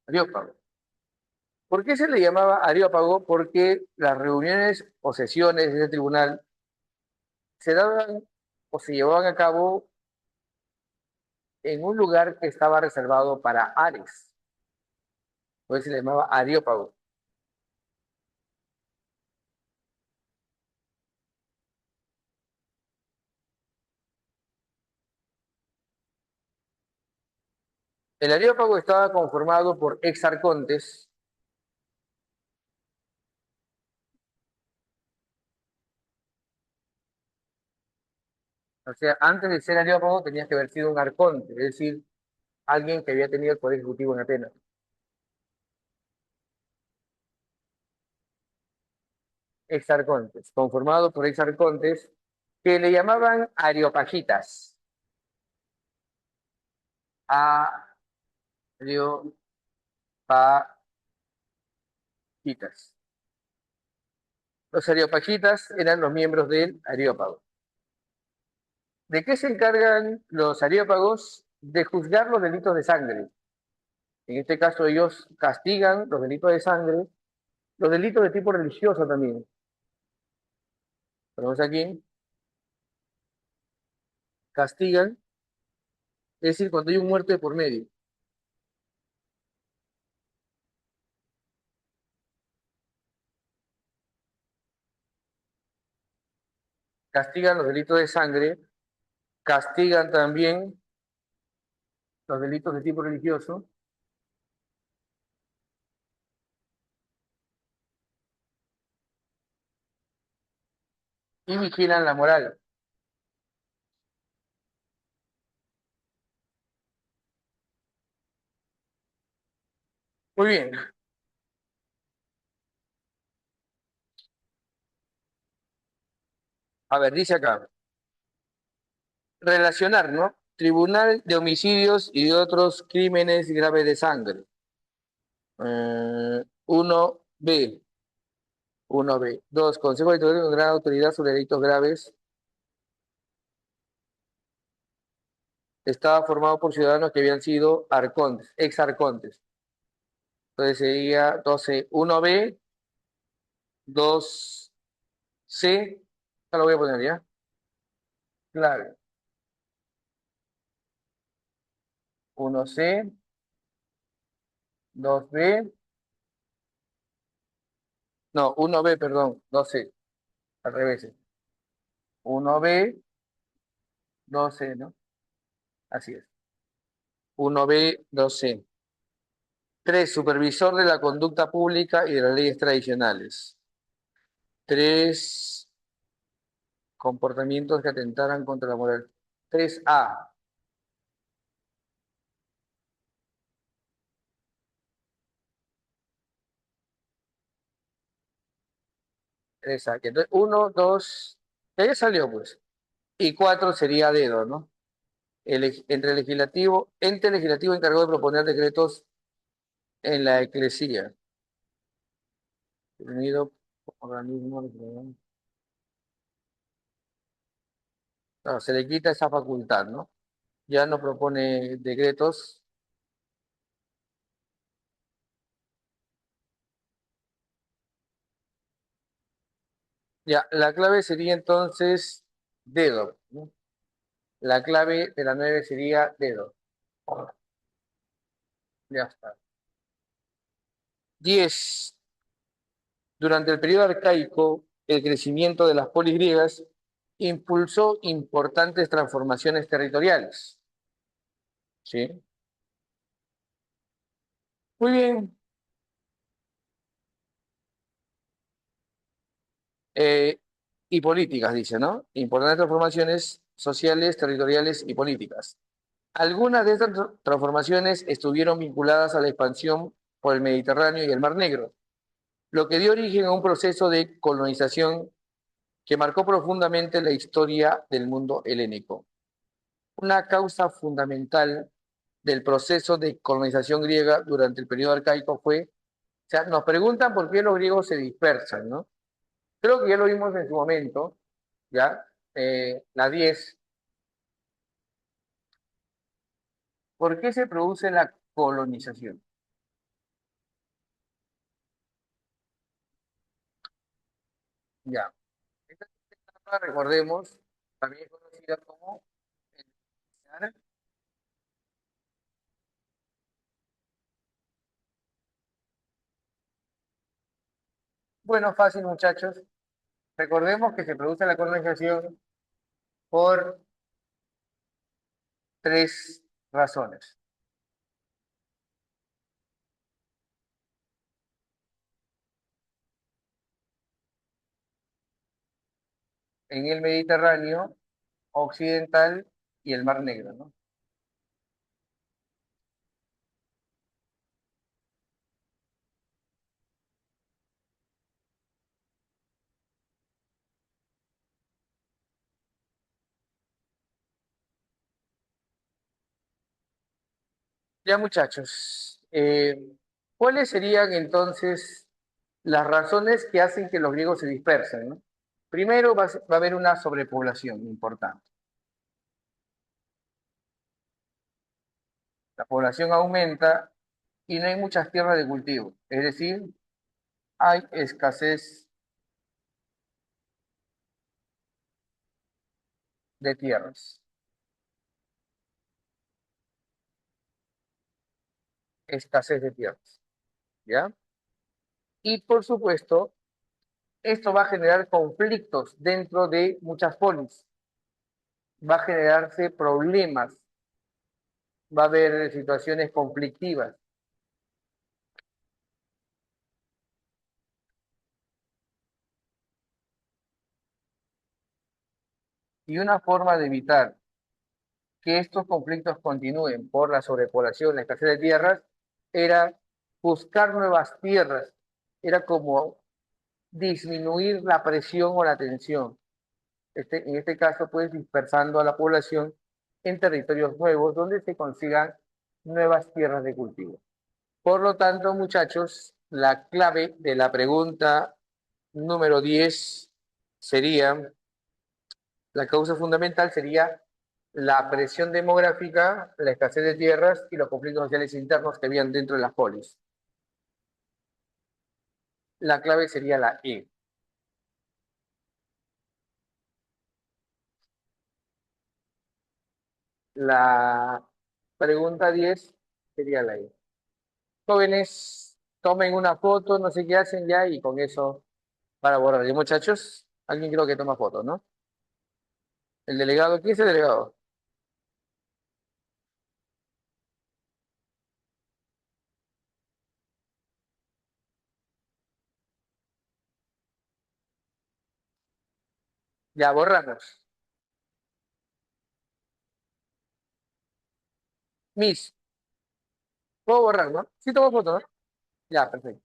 Areópago. ¿Por qué se le llamaba Areópago? Porque las reuniones o sesiones de ese tribunal se daban o se llevaban a cabo en un lugar que estaba reservado para Ares. Por eso se le llamaba Areópago. El Areópago estaba conformado por exarcontes O sea, antes de ser Areópago tenías que haber sido un arconte, es decir, alguien que había tenido el poder ejecutivo en Atenas. Exarcontes, conformado por exarcontes que le llamaban areopagitas. Areopagitas. Los areopagitas eran los miembros del Areópago. ¿De qué se encargan los areópagos? De juzgar los delitos de sangre. En este caso ellos castigan los delitos de sangre, los delitos de tipo religioso también. Ponemos aquí, castigan, es decir, cuando hay un muerto de por medio. Castigan los delitos de sangre, castigan también los delitos de tipo religioso y vigilan la moral. Muy bien, a ver, dice acá, relacionar, ¿no? Tribunal de homicidios y de otros crímenes graves de sangre. 1B, 1B. 2, Consejo de Autoridad con gran autoridad sobre delitos graves. Estaba formado por ciudadanos que habían sido arcontes, ex arcontes. Entonces sería 12, 1B, 2C. Ya lo voy a poner ya. Claro. 1C, 2B. No, 1B, perdón, 2C. Al revés. 1B, 2C, ¿no? Así es. 1B, 2C. 3, supervisor de la conducta pública y de las leyes tradicionales. 3, comportamientos que atentaran contra la moral. 3A. Exacto. Entonces, 1, 2, ya salió pues. Y 4 sería dedo, ¿no? Ente legislativo encargado de proponer decretos en la eclesía. Unido organismo. No, se le quita esa facultad, ¿no? Ya no propone decretos. Ya, la clave sería entonces dedo, ¿no? La clave de la 9 sería dedo. Ya está. 10. Durante el periodo arcaico, el crecimiento de las polis griegas impulsó importantes transformaciones territoriales. ¿Sí? Muy bien. Eh, y políticas, dice, ¿no? Importantes transformaciones sociales, territoriales y políticas. Algunas de estas transformaciones estuvieron vinculadas a la expansión por el Mediterráneo y el Mar Negro, lo que dio origen a un proceso de colonización que marcó profundamente la historia del mundo helénico. Una causa fundamental del proceso de colonización griega durante el periodo arcaico fue, o sea, nos preguntan por qué los griegos se dispersan, ¿no? Creo que ya lo vimos en su momento, ¿ya? La 10. ¿Por qué se produce la colonización? Ya. Esta etapa, recordemos, también es conocida como el. Bueno, fácil, muchachos. Recordemos que se produce la colonización por tres razones. En el Mediterráneo, occidental y el Mar Negro, ¿no? Ya, muchachos, ¿cuáles serían entonces las razones que hacen que los griegos se dispersen, ¿no? Primero va a haber una sobrepoblación importante. La población aumenta y no hay muchas tierras de cultivo, es decir, hay escasez de tierras, escasez de tierras, ¿ya? Y por supuesto, esto va a generar conflictos dentro de muchas polis, va a generarse problemas, va a haber situaciones conflictivas. Y una forma de evitar que estos conflictos continúen por la sobrepoblación, la escasez de tierras, era buscar nuevas tierras, era como disminuir la presión o la tensión. En este caso, pues dispersando a la población en territorios nuevos donde se consigan nuevas tierras de cultivo. Por lo tanto, muchachos, la clave de la pregunta número 10 sería, la causa fundamental sería la presión demográfica, la escasez de tierras y los conflictos sociales internos que habían dentro de las polis. La clave sería la E. La pregunta 10 sería la E. Jóvenes, tomen una foto, no sé qué hacen ya y con eso para borrar. Y muchachos, alguien creo que toma foto, ¿no? El delegado, ¿quién es el delegado? Ya, borramos. Miss, puedo borrar, ¿no? Sí tomo foto, ¿no? Ya, perfecto.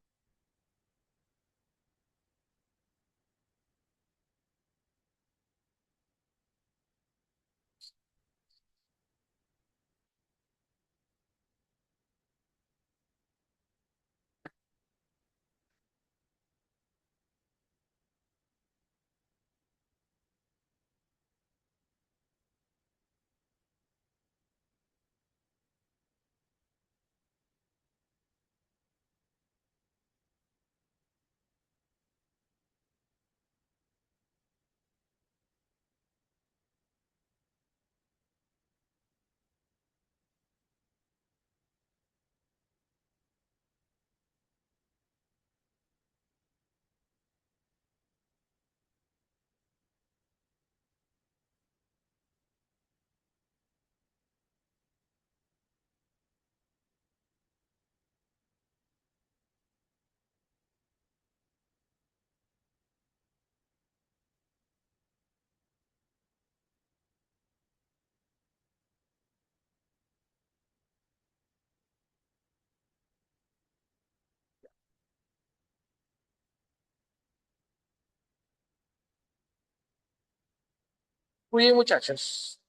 Muy bien, muchachos.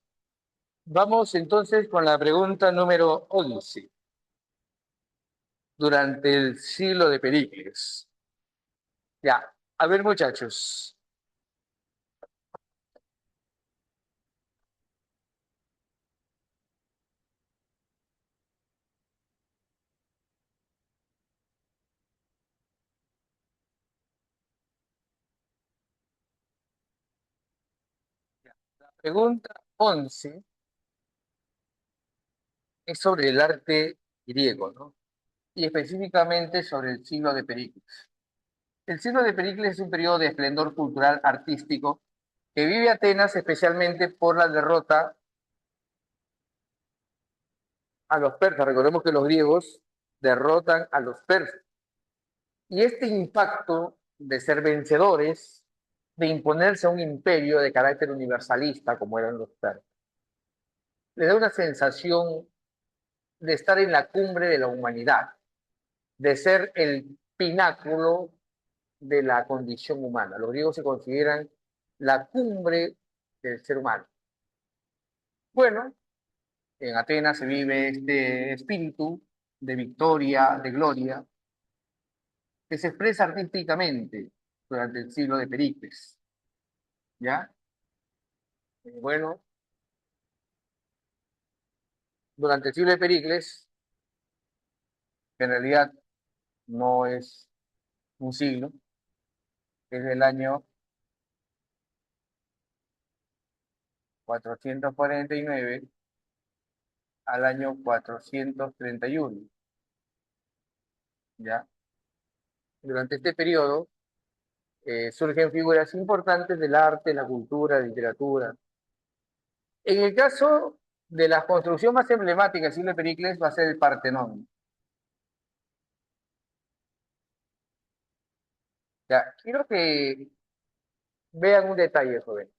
Vamos entonces con la pregunta número 11. Durante el siglo de Pericles. Ya, a ver, muchachos. Pregunta 11 es sobre el arte griego, ¿no? Y específicamente sobre el siglo de Pericles. El siglo de Pericles es un periodo de esplendor cultural artístico que vive Atenas especialmente por la derrota a los persas. Recordemos que los griegos derrotan a los persas. Y este impacto de ser vencedores de imponerse a un imperio de carácter universalista como eran los persas. Le da una sensación de estar en la cumbre de la humanidad, de ser el pináculo de la condición humana. Los griegos se consideran la cumbre del ser humano. Bueno, en Atenas se vive este espíritu de victoria, de gloria, que se expresa artísticamente durante el siglo de Pericles. ¿Ya? Bueno, durante el siglo de Pericles, que en realidad no es un siglo, es del año 449 al año 431. ¿Ya? Durante este periodo surgen figuras importantes del arte, la cultura, la literatura. En el caso de la construcción más emblemática del siglo de Pericles va a ser el Partenón. Ya, quiero que vean un detalle, joven.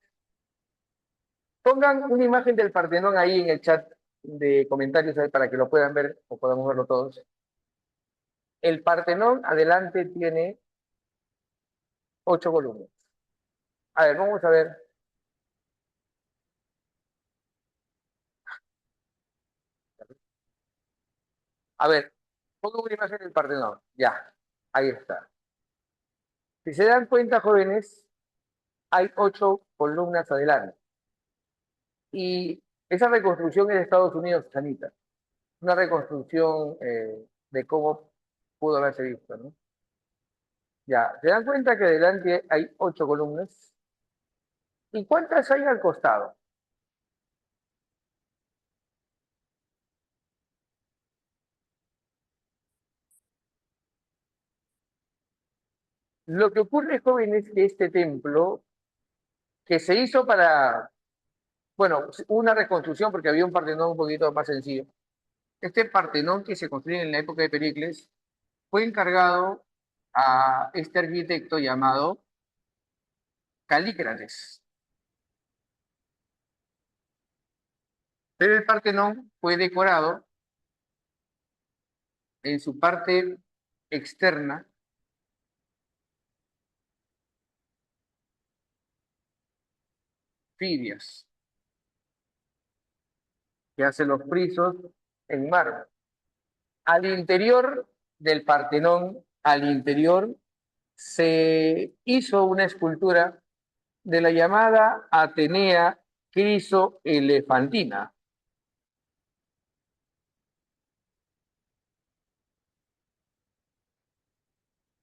Pongan una imagen del Partenón ahí en el chat de comentarios para que lo puedan ver o podamos verlo todos. El Partenón adelante tiene 8 columnas. A ver, vamos a ver. A ver, pongo una imagen del Partenón. Ya, ahí está. Si se dan cuenta, jóvenes, hay 8 columnas adelante. Y esa reconstrucción es de Estados Unidos, Sanita. Una reconstrucción de cómo pudo haberse visto, ¿no? Ya, se dan cuenta que adelante hay 8 columnas. ¿Y cuántas hay al costado? Lo que ocurre, jóvenes, es que este templo, que se hizo para, bueno, una reconstrucción porque había un Partenón un poquito más sencillo. Este Partenón que se construye en la época de Pericles fue encargado a este arquitecto llamado Calícrates. Pero el Partenón fue decorado en su parte externa, Fidias, que hace los frisos en mármol. Al interior del Partenón, al interior, se hizo una escultura de la llamada Atenea Crisoelefantina.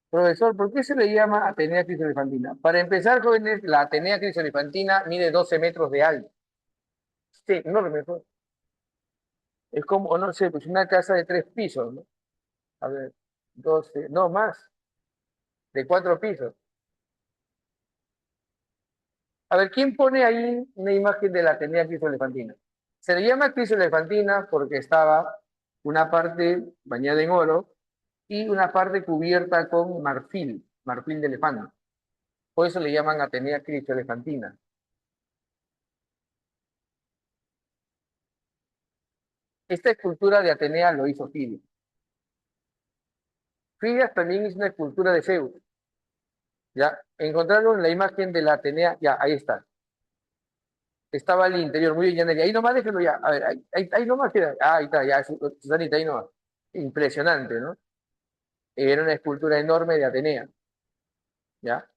Profesor, ¿por qué se le llama Atenea Crisoelefantina? Para empezar, jóvenes, la Atenea Crisoelefantina mide 12 metros de alto. Sí, enorme, pues. Es como, no sé, pues una casa de 3 pisos, ¿no? A ver, 12, no más, de 4 pisos. A ver, ¿quién pone ahí una imagen de la Atenea Crisoelefantina? Se le llama Crisoelefantina porque estaba una parte bañada en oro y una parte cubierta con marfil, marfil de elefante. Por eso le llaman Atenea Crisoelefantina. Esta escultura de Atenea lo hizo Fidias. Fidias también hizo una escultura de Zeus. ¿Ya? Encontraron la imagen de la Atenea, ya, ahí está. Estaba al interior, muy bien, Yaneli. Ahí nomás déjenlo ya. A ver, ahí nomás queda. Ah, ahí está, ya, Susanita, ahí nomás. Impresionante, ¿no? Era una escultura enorme de Atenea, ¿ya?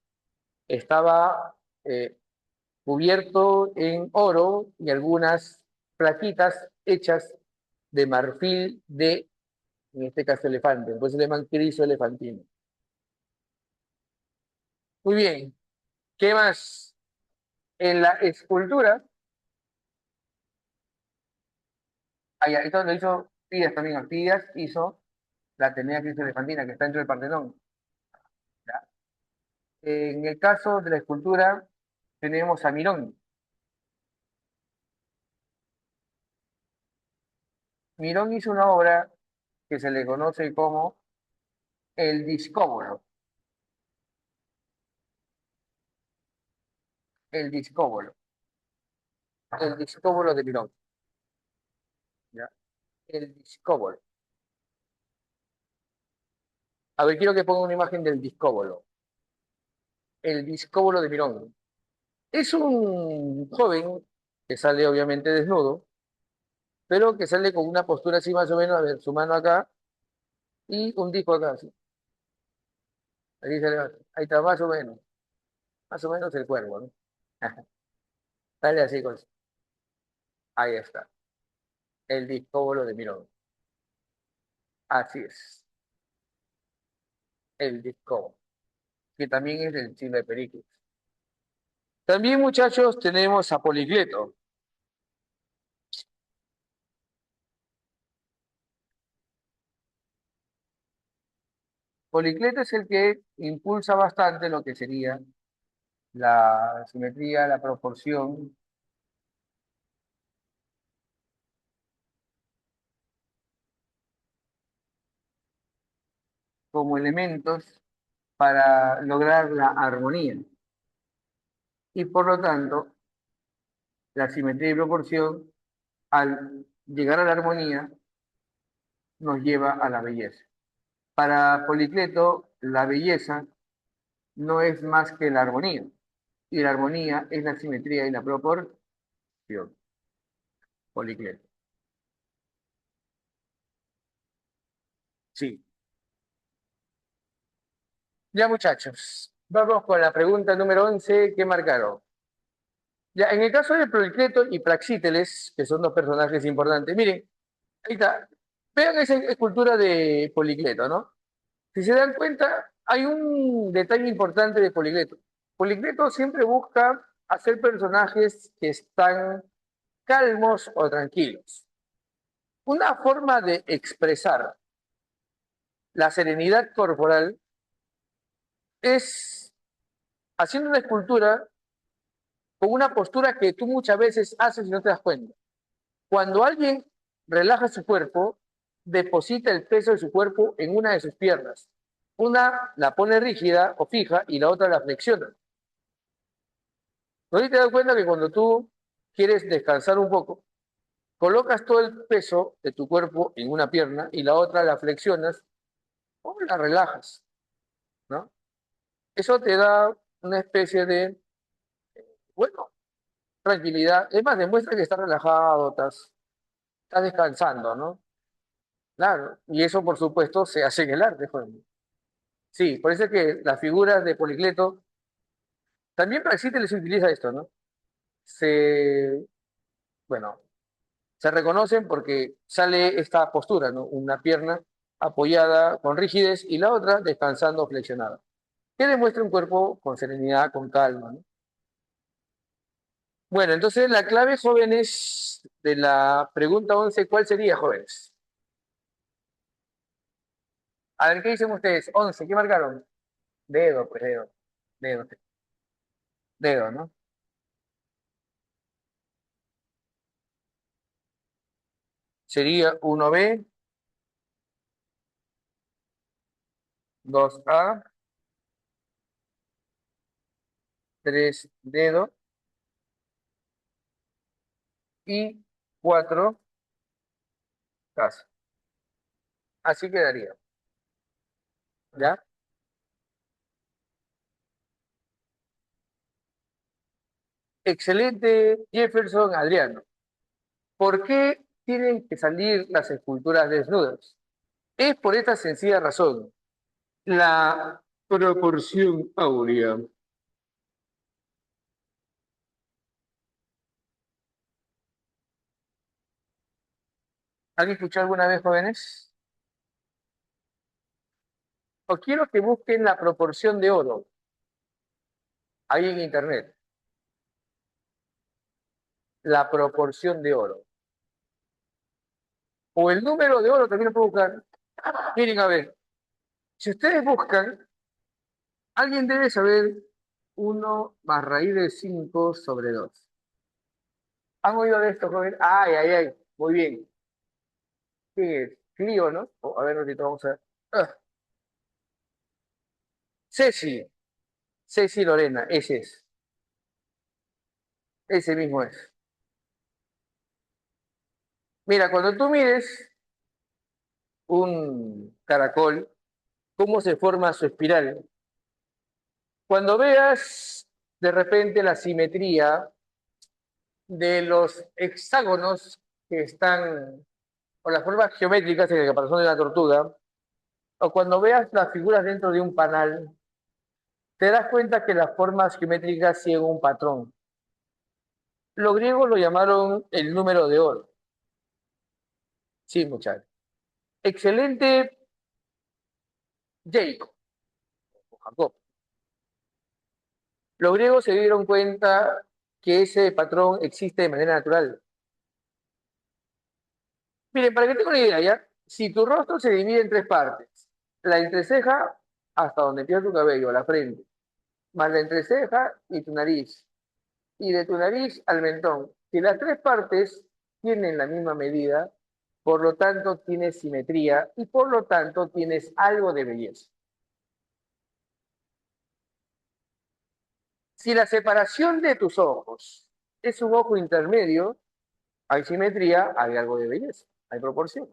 Estaba cubierto en oro y algunas plaquitas hechas de marfil de, en este caso, elefante. Entonces se llaman criso elefantino. Muy bien. ¿Qué más? En la escultura, ahí, esto lo hizo Fidias también. Fidias hizo la Atenea criso elefantina que está dentro del Partenón, ¿ya? En el caso de la escultura, tenemos a Mirón. Mirón hizo una obra que se le conoce como el Discóbolo. el discóbolo. El discóbolo de Mirón. ¿Ya? El discóbolo. A ver, quiero que ponga una imagen del discóbolo. El discóbolo de Mirón. Es un joven que sale obviamente desnudo, pero que sale con una postura así más o menos, a ver, su mano acá y un disco acá, así. Ahí se levanta. Ahí está, más o menos el cuerpo, ¿no? Dale así, ahí está, el discóbolo de Mirón. Así es, el discóbolo, que también es del signo de Pericles. También, muchachos, tenemos a Policleto. Policleto es el que impulsa bastante lo que sería la simetría, la proporción, como elementos para lograr la armonía. Y por lo tanto, la simetría y proporción, al llegar a la armonía, nos lleva a la belleza. Para Policleto, la belleza no es más que la armonía, y la armonía es la simetría y la proporción. Policleto. Sí. Ya, muchachos, vamos con la pregunta número 11 que marcaron. Ya, en el caso de Policleto y Praxíteles, que son dos personajes importantes, miren, ahí está. Vean esa escultura de Policleto, ¿no? Si se dan cuenta, hay un detalle importante de Policleto. Policleto siempre busca hacer personajes que están calmos o tranquilos. Una forma de expresar la serenidad corporal es haciendo una escultura con una postura que tú muchas veces haces y no te das cuenta. Cuando alguien relaja su cuerpo, deposita el peso de su cuerpo en una de sus piernas. Una la pone rígida o fija y la otra la flexiona. ¿No te das cuenta que cuando tú quieres descansar un poco, colocas todo el peso de tu cuerpo en una pierna y la otra la flexionas o la relajas, ¿no? Eso te da una especie de, bueno, tranquilidad. Es más, demuestra que estás relajado, estás descansando, ¿no? Claro, y eso por supuesto se hace en el arte, joven. Sí, por eso es que las figuras de Policleto, también para Praxíteles se utiliza esto, ¿no? Se, bueno, se reconocen porque sale esta postura, ¿no? Una pierna apoyada con rigidez y la otra descansando flexionada, que demuestra un cuerpo con serenidad, con calma, ¿no? Bueno, entonces la clave, jóvenes, de la pregunta 11, ¿cuál sería, jóvenes? A ver, ¿qué dicen ustedes? 11, ¿qué marcaron? Dedo, pues dedo, dedo, ¿no? Sería 1B, 2A, 3 dedo y 4 casa. Así quedaría, ¿ya? Excelente, Jefferson Adriano. ¿Por qué tienen que salir las esculturas desnudas? Es por esta sencilla razón. La proporción áurea. ¿Han escuchado alguna vez, jóvenes? O quiero que busquen la proporción de oro ahí en internet. La proporción de oro. O el número de oro también lo puedo buscar. Miren, a ver, si ustedes buscan, alguien debe saber 1 más raíz de 5 sobre 2. ¿Han oído de esto, joven? Ay, ay, ay. Muy bien. ¿Quién es? Clio, ¿no? A ver, ahorita vamos a ver. Ah, Ceci. Ceci Lorena, ese es. Ese mismo es. Mira, cuando tú mires un caracol, cómo se forma su espiral, cuando veas de repente la simetría de los hexágonos que están, o las formas geométricas en el caparazón de la tortuga, o cuando veas las figuras dentro de un panal, te das cuenta que las formas geométricas siguen un patrón. Los griegos lo llamaron el número de oro. Sí, muchachos. Excelente Jacob, o Jacob. Los griegos se dieron cuenta que ese patrón existe de manera natural. Miren, para que tengan una idea, ¿ya? Si tu rostro se divide en tres partes, la entreceja hasta donde empieza tu cabello, la frente, más la entreceja y tu nariz, y de tu nariz al mentón. Si las tres partes tienen la misma medida, por lo tanto tienes simetría y por lo tanto tienes algo de belleza. Si la separación de tus ojos es un ojo intermedio, hay simetría, hay algo de belleza, hay proporción.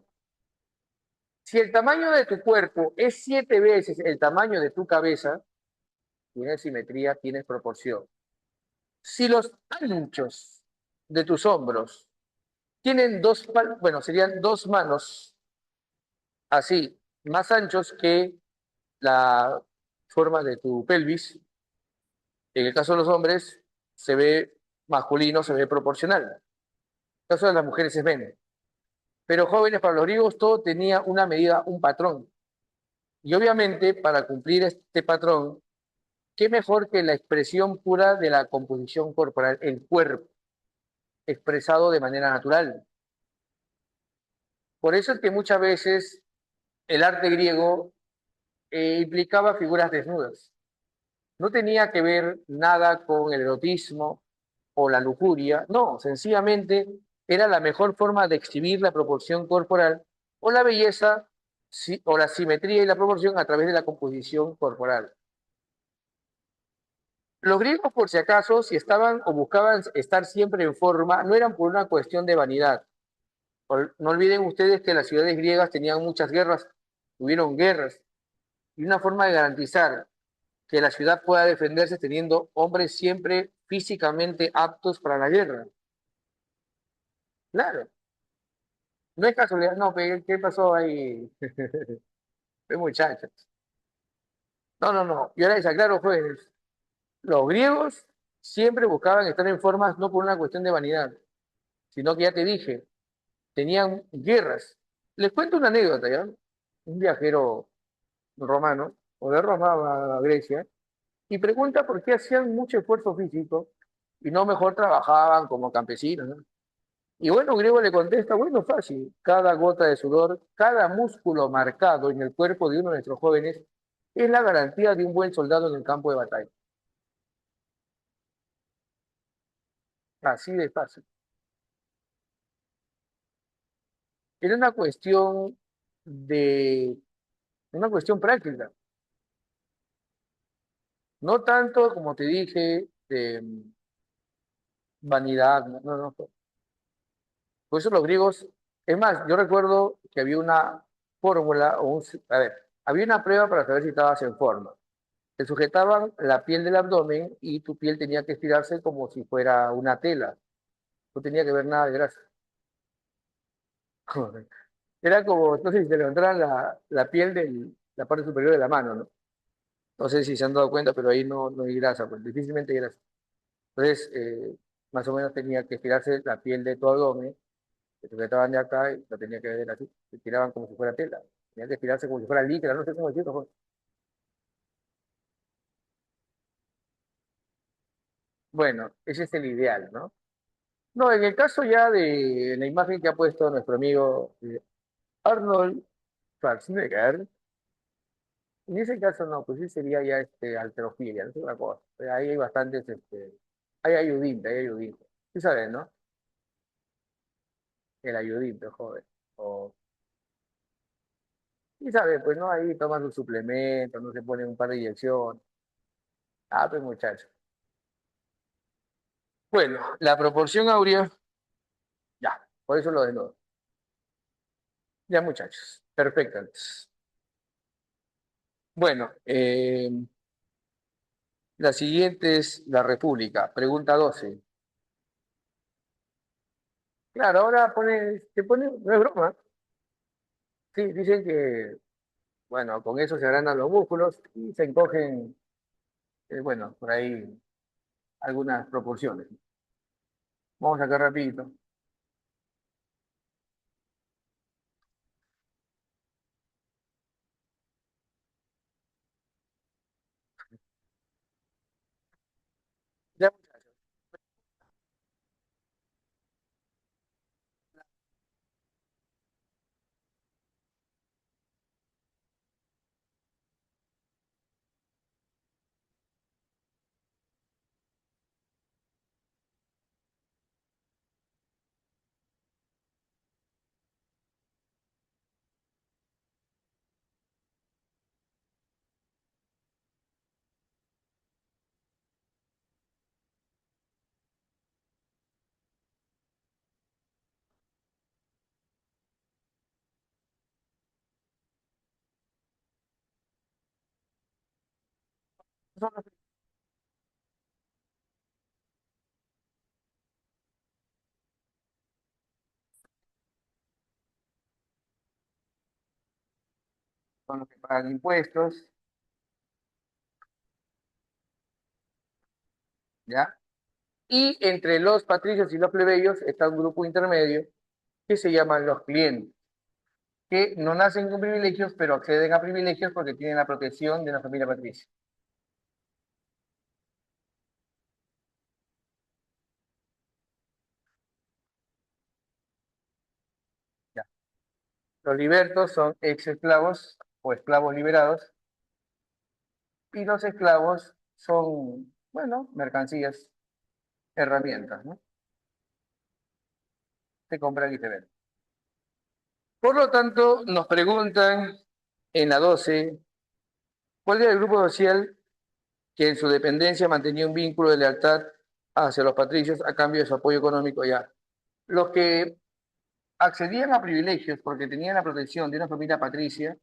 Si el tamaño de tu cuerpo es 7 veces el tamaño de tu cabeza, tienes simetría, tienes proporción. Si los anchos de tus hombros tienen bueno, serían dos manos así, más anchos que la forma de tu pelvis, en el caso de los hombres se ve masculino, se ve proporcional. En el caso de las mujeres es menos. Pero jóvenes, para los griegos todo tenía una medida, un patrón. Y obviamente para cumplir este patrón, ¿qué mejor que la expresión pura de la composición corporal, el cuerpo, expresado de manera natural? Por eso es que muchas veces el arte griego implicaba figuras desnudas. No tenía que ver nada con el erotismo o la lujuria, no, sencillamente era la mejor forma de exhibir la proporción corporal o la belleza o la simetría y la proporción a través de la composición corporal. Los griegos, por si acaso, si estaban o buscaban estar siempre en forma, no eran por una cuestión de vanidad. No olviden ustedes que las ciudades griegas tenían muchas guerras, tuvieron guerras, y una forma de garantizar que la ciudad pueda defenderse teniendo hombres siempre físicamente aptos para la guerra. Claro, no es casualidad, no, ¿qué pasó ahí? Muchachos. No, no, no, y ahora les aclaro, pues, los griegos siempre buscaban estar en formas no por una cuestión de vanidad, sino que ya te dije, tenían guerras. Les cuento una anécdota, ¿ya? Un viajero romano, o de Roma a Grecia, y pregunta por qué hacían mucho esfuerzo físico y no mejor trabajaban como campesinos, ¿no? Y bueno, griego le contesta, bueno, fácil, cada gota de sudor, cada músculo marcado en el cuerpo de uno de nuestros jóvenes es la garantía de un buen soldado en el campo de batalla. Así de fácil. Era una cuestión práctica, no tanto como te dije, de vanidad, no, no, no. Por eso los griegos, es más, yo recuerdo que había una fórmula, a ver, había una prueba para saber si estabas en forma. Te sujetaban la piel del abdomen y tu piel tenía que estirarse como si fuera una tela. No tenía que ver nada de grasa. Era como, no sé si te levantaran la piel de la parte superior de la mano, ¿no? No sé si se han dado cuenta, pero ahí no hay grasa, pues difícilmente hay grasa. Entonces, más o menos tenía que estirarse la piel de tu abdomen, te sujetaban de acá y lo tenía que ver así, te tiraban como si fuera tela. Tenía que estirarse como si fuera licra, no sé cómo decirlo, pues. Bueno, ese es el ideal, ¿no? No, en el caso ya de la imagen que ha puesto nuestro amigo Arnold Schwarzenegger, en ese caso no, pues sí sería ya halterofilia, no es una cosa. Ahí hay bastantes, hay ayudín, hay ayudín. Sí sabes, ¿no? El ayudín, pues, joder. O, sí sabes, pues no, ahí toman sus suplementos, no se ponen un par de inyecciones. Ah, pues muchacho. Bueno, la proporción áurea, ya, por eso lo de nuevo. Ya, muchachos, perfecto. Entonces. Bueno, la siguiente es la República, pregunta 12. Claro, ahora te pone, no es broma. Sí, dicen que, bueno, con eso se agrandan los músculos y se encogen, bueno, por ahí algunas proporciones. Vamos acá rapidito. Ya, muchachos, son los que pagan impuestos, ¿ya? Y entre los patricios y los plebeyos está un grupo intermedio que se llaman los clientes, que no nacen con privilegios, pero acceden a privilegios porque tienen la protección de la familia patricia. ¿Ya? Los libertos son ex esclavos o esclavos liberados, y los esclavos son, bueno, mercancías, herramientas, ¿no? Se compran y se venden. Por lo tanto, nos preguntan en la 12, ¿cuál era el grupo social que en su dependencia mantenía un vínculo de lealtad hacia los patricios a cambio de su apoyo económico? Ya? Los que accedían a privilegios porque tenían la protección de una familia patricia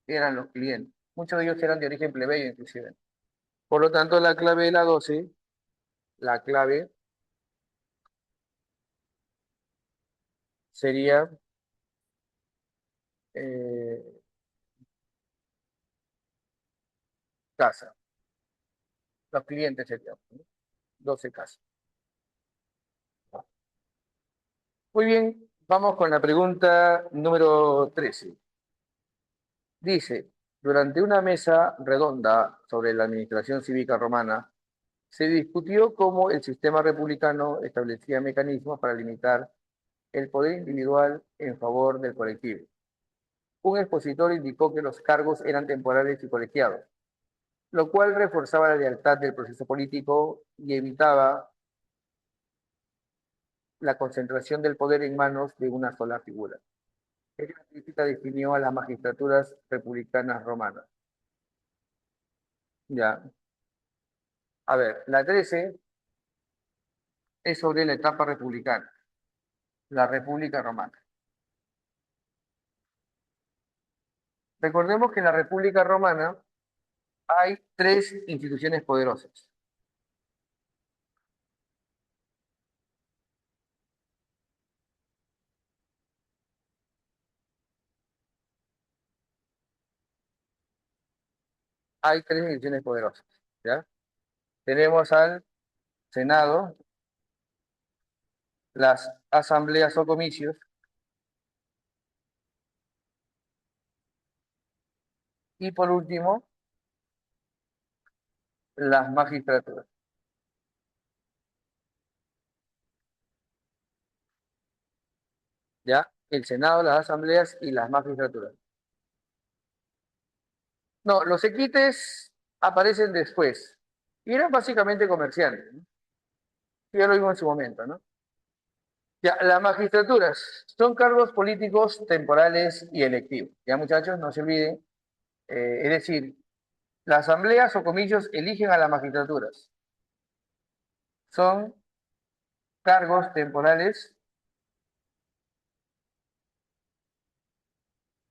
eran los clientes. Muchos de ellos eran de origen plebeyo, inclusive. Por lo tanto, la clave de la 12, la clave sería eh, casa. Los clientes serían, ¿no? 12 casas. Muy bien, vamos con la pregunta número 13. Dice, durante una mesa redonda sobre la administración cívica romana, se discutió cómo el sistema republicano establecía mecanismos para limitar el poder individual en favor del colectivo. Un expositor indicó que los cargos eran temporales y colegiados, lo cual reforzaba la lealtad del proceso político y evitaba la concentración del poder en manos de una sola figura. Esta crítica definió a las magistraturas republicanas romanas. Ya. A ver, la 13 es sobre la etapa republicana, la República Romana. Recordemos que en la República Romana hay tres instituciones poderosas. Hay tres instituciones poderosas, ¿ya? Tenemos al Senado, las asambleas o comicios, y por último, las magistraturas, ¿ya? El Senado, las asambleas y las magistraturas. No, los equites aparecen después y eran básicamente comerciantes, ¿no? Ya lo vimos en su momento, ¿no? Ya, las magistraturas son cargos políticos temporales y electivos. Ya, muchachos, no se olviden. Es decir, las asambleas o comicios eligen a las magistraturas. Son cargos temporales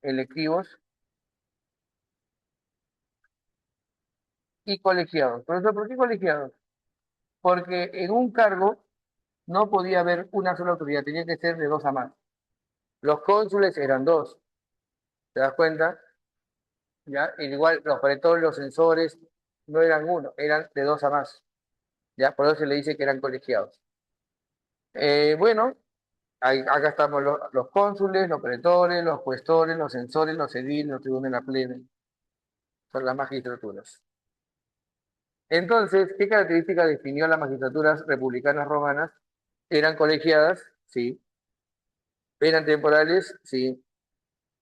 electivos y colegiados. Profesor, ¿por qué colegiados? Porque en un cargo no podía haber una sola autoridad, tenía que ser de dos a más. Los cónsules eran dos, ¿te das cuenta? ¿Ya? Igual los pretores, los censores no eran uno, eran de dos a más. ¿Ya? Por eso se le dice que eran colegiados. Bueno, acá estamos los cónsules, los pretores, los cuestores, los censores, los ediles, los tribunos de la plebe. Son las magistraturas. Entonces, ¿qué características definió las magistraturas republicanas romanas? Eran colegiadas, sí. Eran temporales, sí.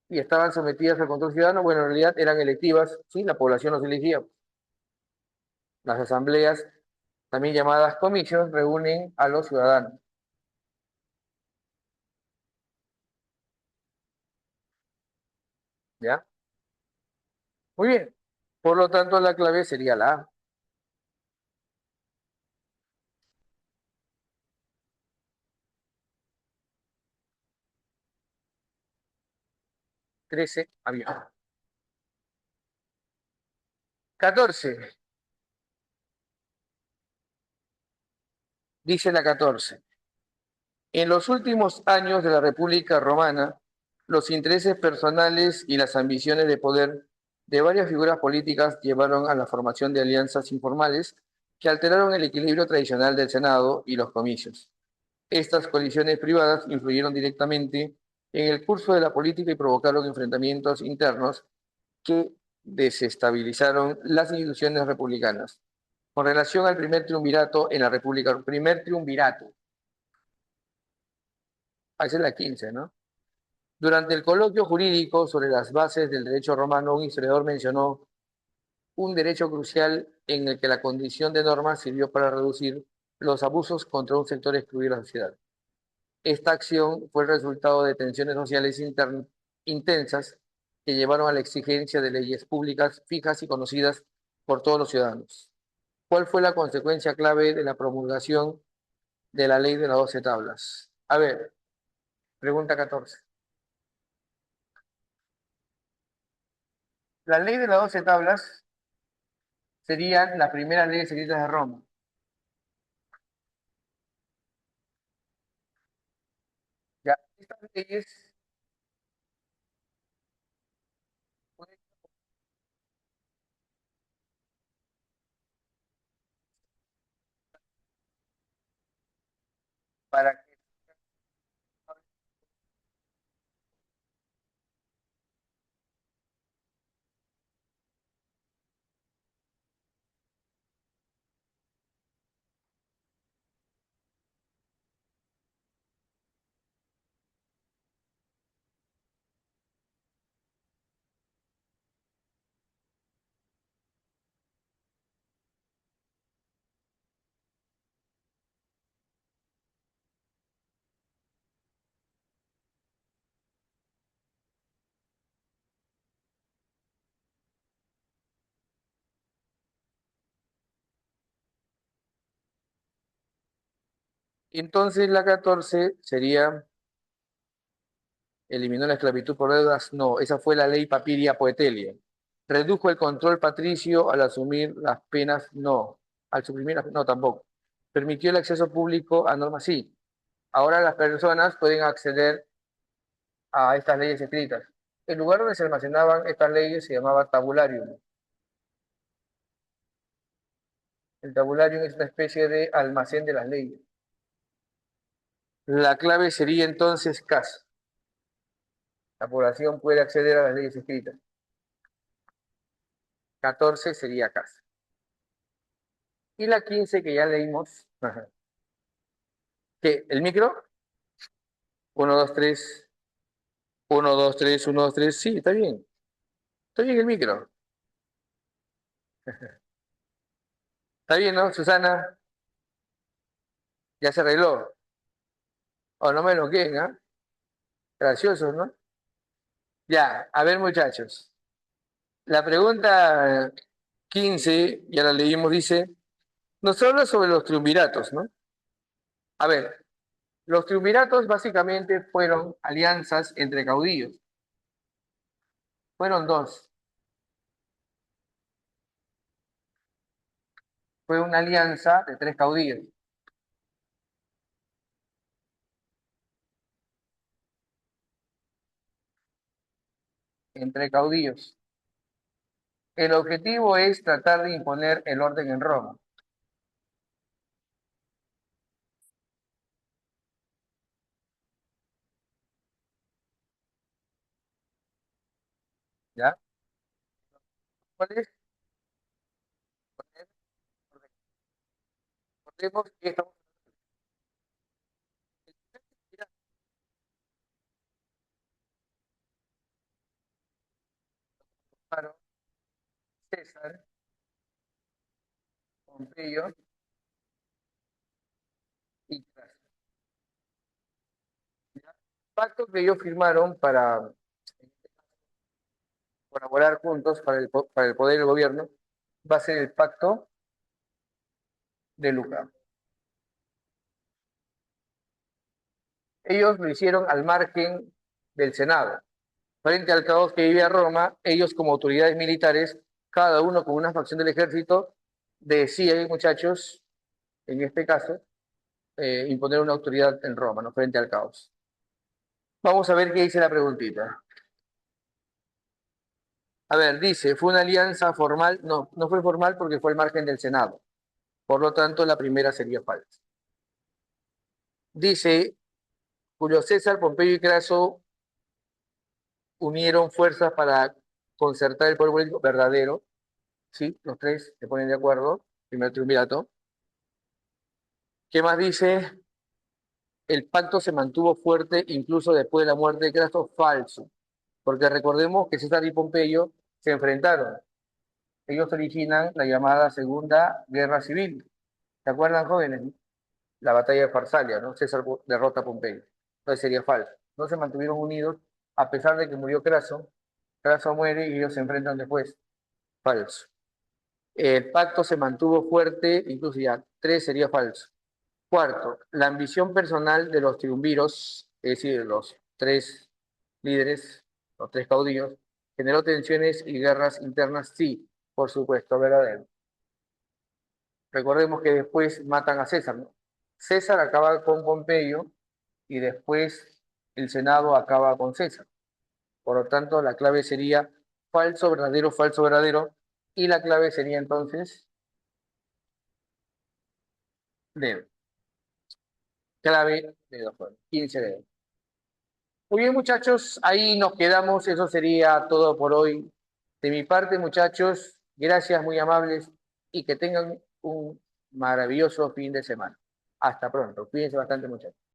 Y estaban sometidas al control ciudadano. Bueno, en realidad eran electivas, sí. La población los elegía. Las asambleas, también llamadas comicios, reúnen a los ciudadanos. ¿Ya? Muy bien. Por lo tanto, la clave sería la A. 13, avión. 14. Dice la 14. En los últimos años de la República Romana, los intereses personales y las ambiciones de poder de varias figuras políticas llevaron a la formación de alianzas informales que alteraron el equilibrio tradicional del Senado y los comicios. Estas colisiones privadas influyeron directamente en el curso de la política y provocaron enfrentamientos internos que desestabilizaron las instituciones republicanas. Con relación al primer triunvirato en la República, primer triunvirato, esa es la 15, ¿no? Durante el coloquio jurídico sobre las bases del derecho romano, un historiador mencionó un derecho crucial en el que la condición de norma sirvió para reducir los abusos contra un sector excluido de la sociedad. Esta acción fue el resultado de tensiones sociales intensas que llevaron a la exigencia de leyes públicas fijas y conocidas por todos los ciudadanos. ¿Cuál fue la consecuencia clave de la promulgación de la ley de las 12 tablas? A ver, pregunta 14. La ley de las 12 tablas serían las primeras leyes escritas de Roma. Ya, estas leyes para que entonces la 14 sería eliminó la esclavitud por deudas. No, esa fue la ley Papiria Poetelia. Redujo el control patricio al asumir las penas. No, al suprimir las no tampoco. Permitió el acceso público a normas. Sí. Ahora las personas pueden acceder a estas leyes escritas. El lugar donde se almacenaban estas leyes se llamaba tabularium. El tabularium es una especie de almacén de las leyes. La clave sería entonces CAS. La población puede acceder a las leyes escritas. 14 sería CAS. Y la 15 que ya leímos. ¿Qué? ¿El micro? 1, 2, 3. 1, 2, 3, 1, 2, 3. Sí, está bien. Está bien el micro. Está bien, ¿no? Susana, ya se arregló. O no me lo queden, ¿ah? Gracioso, ¿no? Ya, a ver, muchachos. La pregunta 15, ya la leímos, dice, nos habla sobre los triunviratos, ¿no? A ver, Los triunviratos básicamente fueron alianzas entre caudillos. Fueron dos. Fue una alianza de tres caudillos. Entre caudillos. El objetivo es tratar de imponer el orden en Roma. ¿Ya? ¿Cuál es? Recordemos que estamos hablando de César, Pompeyo y Craso. ¿Ya? El pacto que ellos firmaron para colaborar juntos para el poder del gobierno va a ser el pacto de Luca. Ellos lo hicieron al margen del Senado. Frente al caos que vivía Roma, ellos como autoridades militares, cada uno con una facción del ejército, deciden, muchachos, en este caso, imponer una autoridad en Roma, ¿no? Frente al caos. Vamos a ver qué dice la preguntita. A ver, dice, fue una alianza formal, no, no fue formal porque fue al margen del Senado. Por lo tanto, la primera sería falsa. Dice, Julio César, Pompeyo y Craso unieron fuerzas para concertar el poder político verdadero. Sí, los tres se ponen de acuerdo. Primer triunvirato. ¿Qué más dice? El pacto se mantuvo fuerte incluso después de la muerte de Craso. Falso. Porque recordemos que César y Pompeyo se enfrentaron. Ellos originan la llamada Segunda Guerra Civil. ¿Se acuerdan, jóvenes? La batalla de Farsalia, ¿no? César derrota a Pompeyo. Entonces sería falso. No se mantuvieron unidos a pesar de que murió Craso. Craso muere y ellos se enfrentan después. Falso. El pacto se mantuvo fuerte, incluso ya tres sería falso. Cuarto, la ambición personal de los triunviros, es decir, de los tres líderes, los tres caudillos, generó tensiones y guerras internas, sí, por supuesto, verdadero. Recordemos que después matan a César, ¿no? César acaba con Pompeyo y después el Senado acaba con César. Por lo tanto, la clave sería falso, verdadero, y la clave sería entonces dedo. Clave dedo, 15 dedos. Muy bien, muchachos, ahí nos quedamos. Eso sería todo por hoy. De mi parte, muchachos, gracias, muy amables, y que tengan un maravilloso fin de semana. Hasta pronto. Cuídense bastante, muchachos.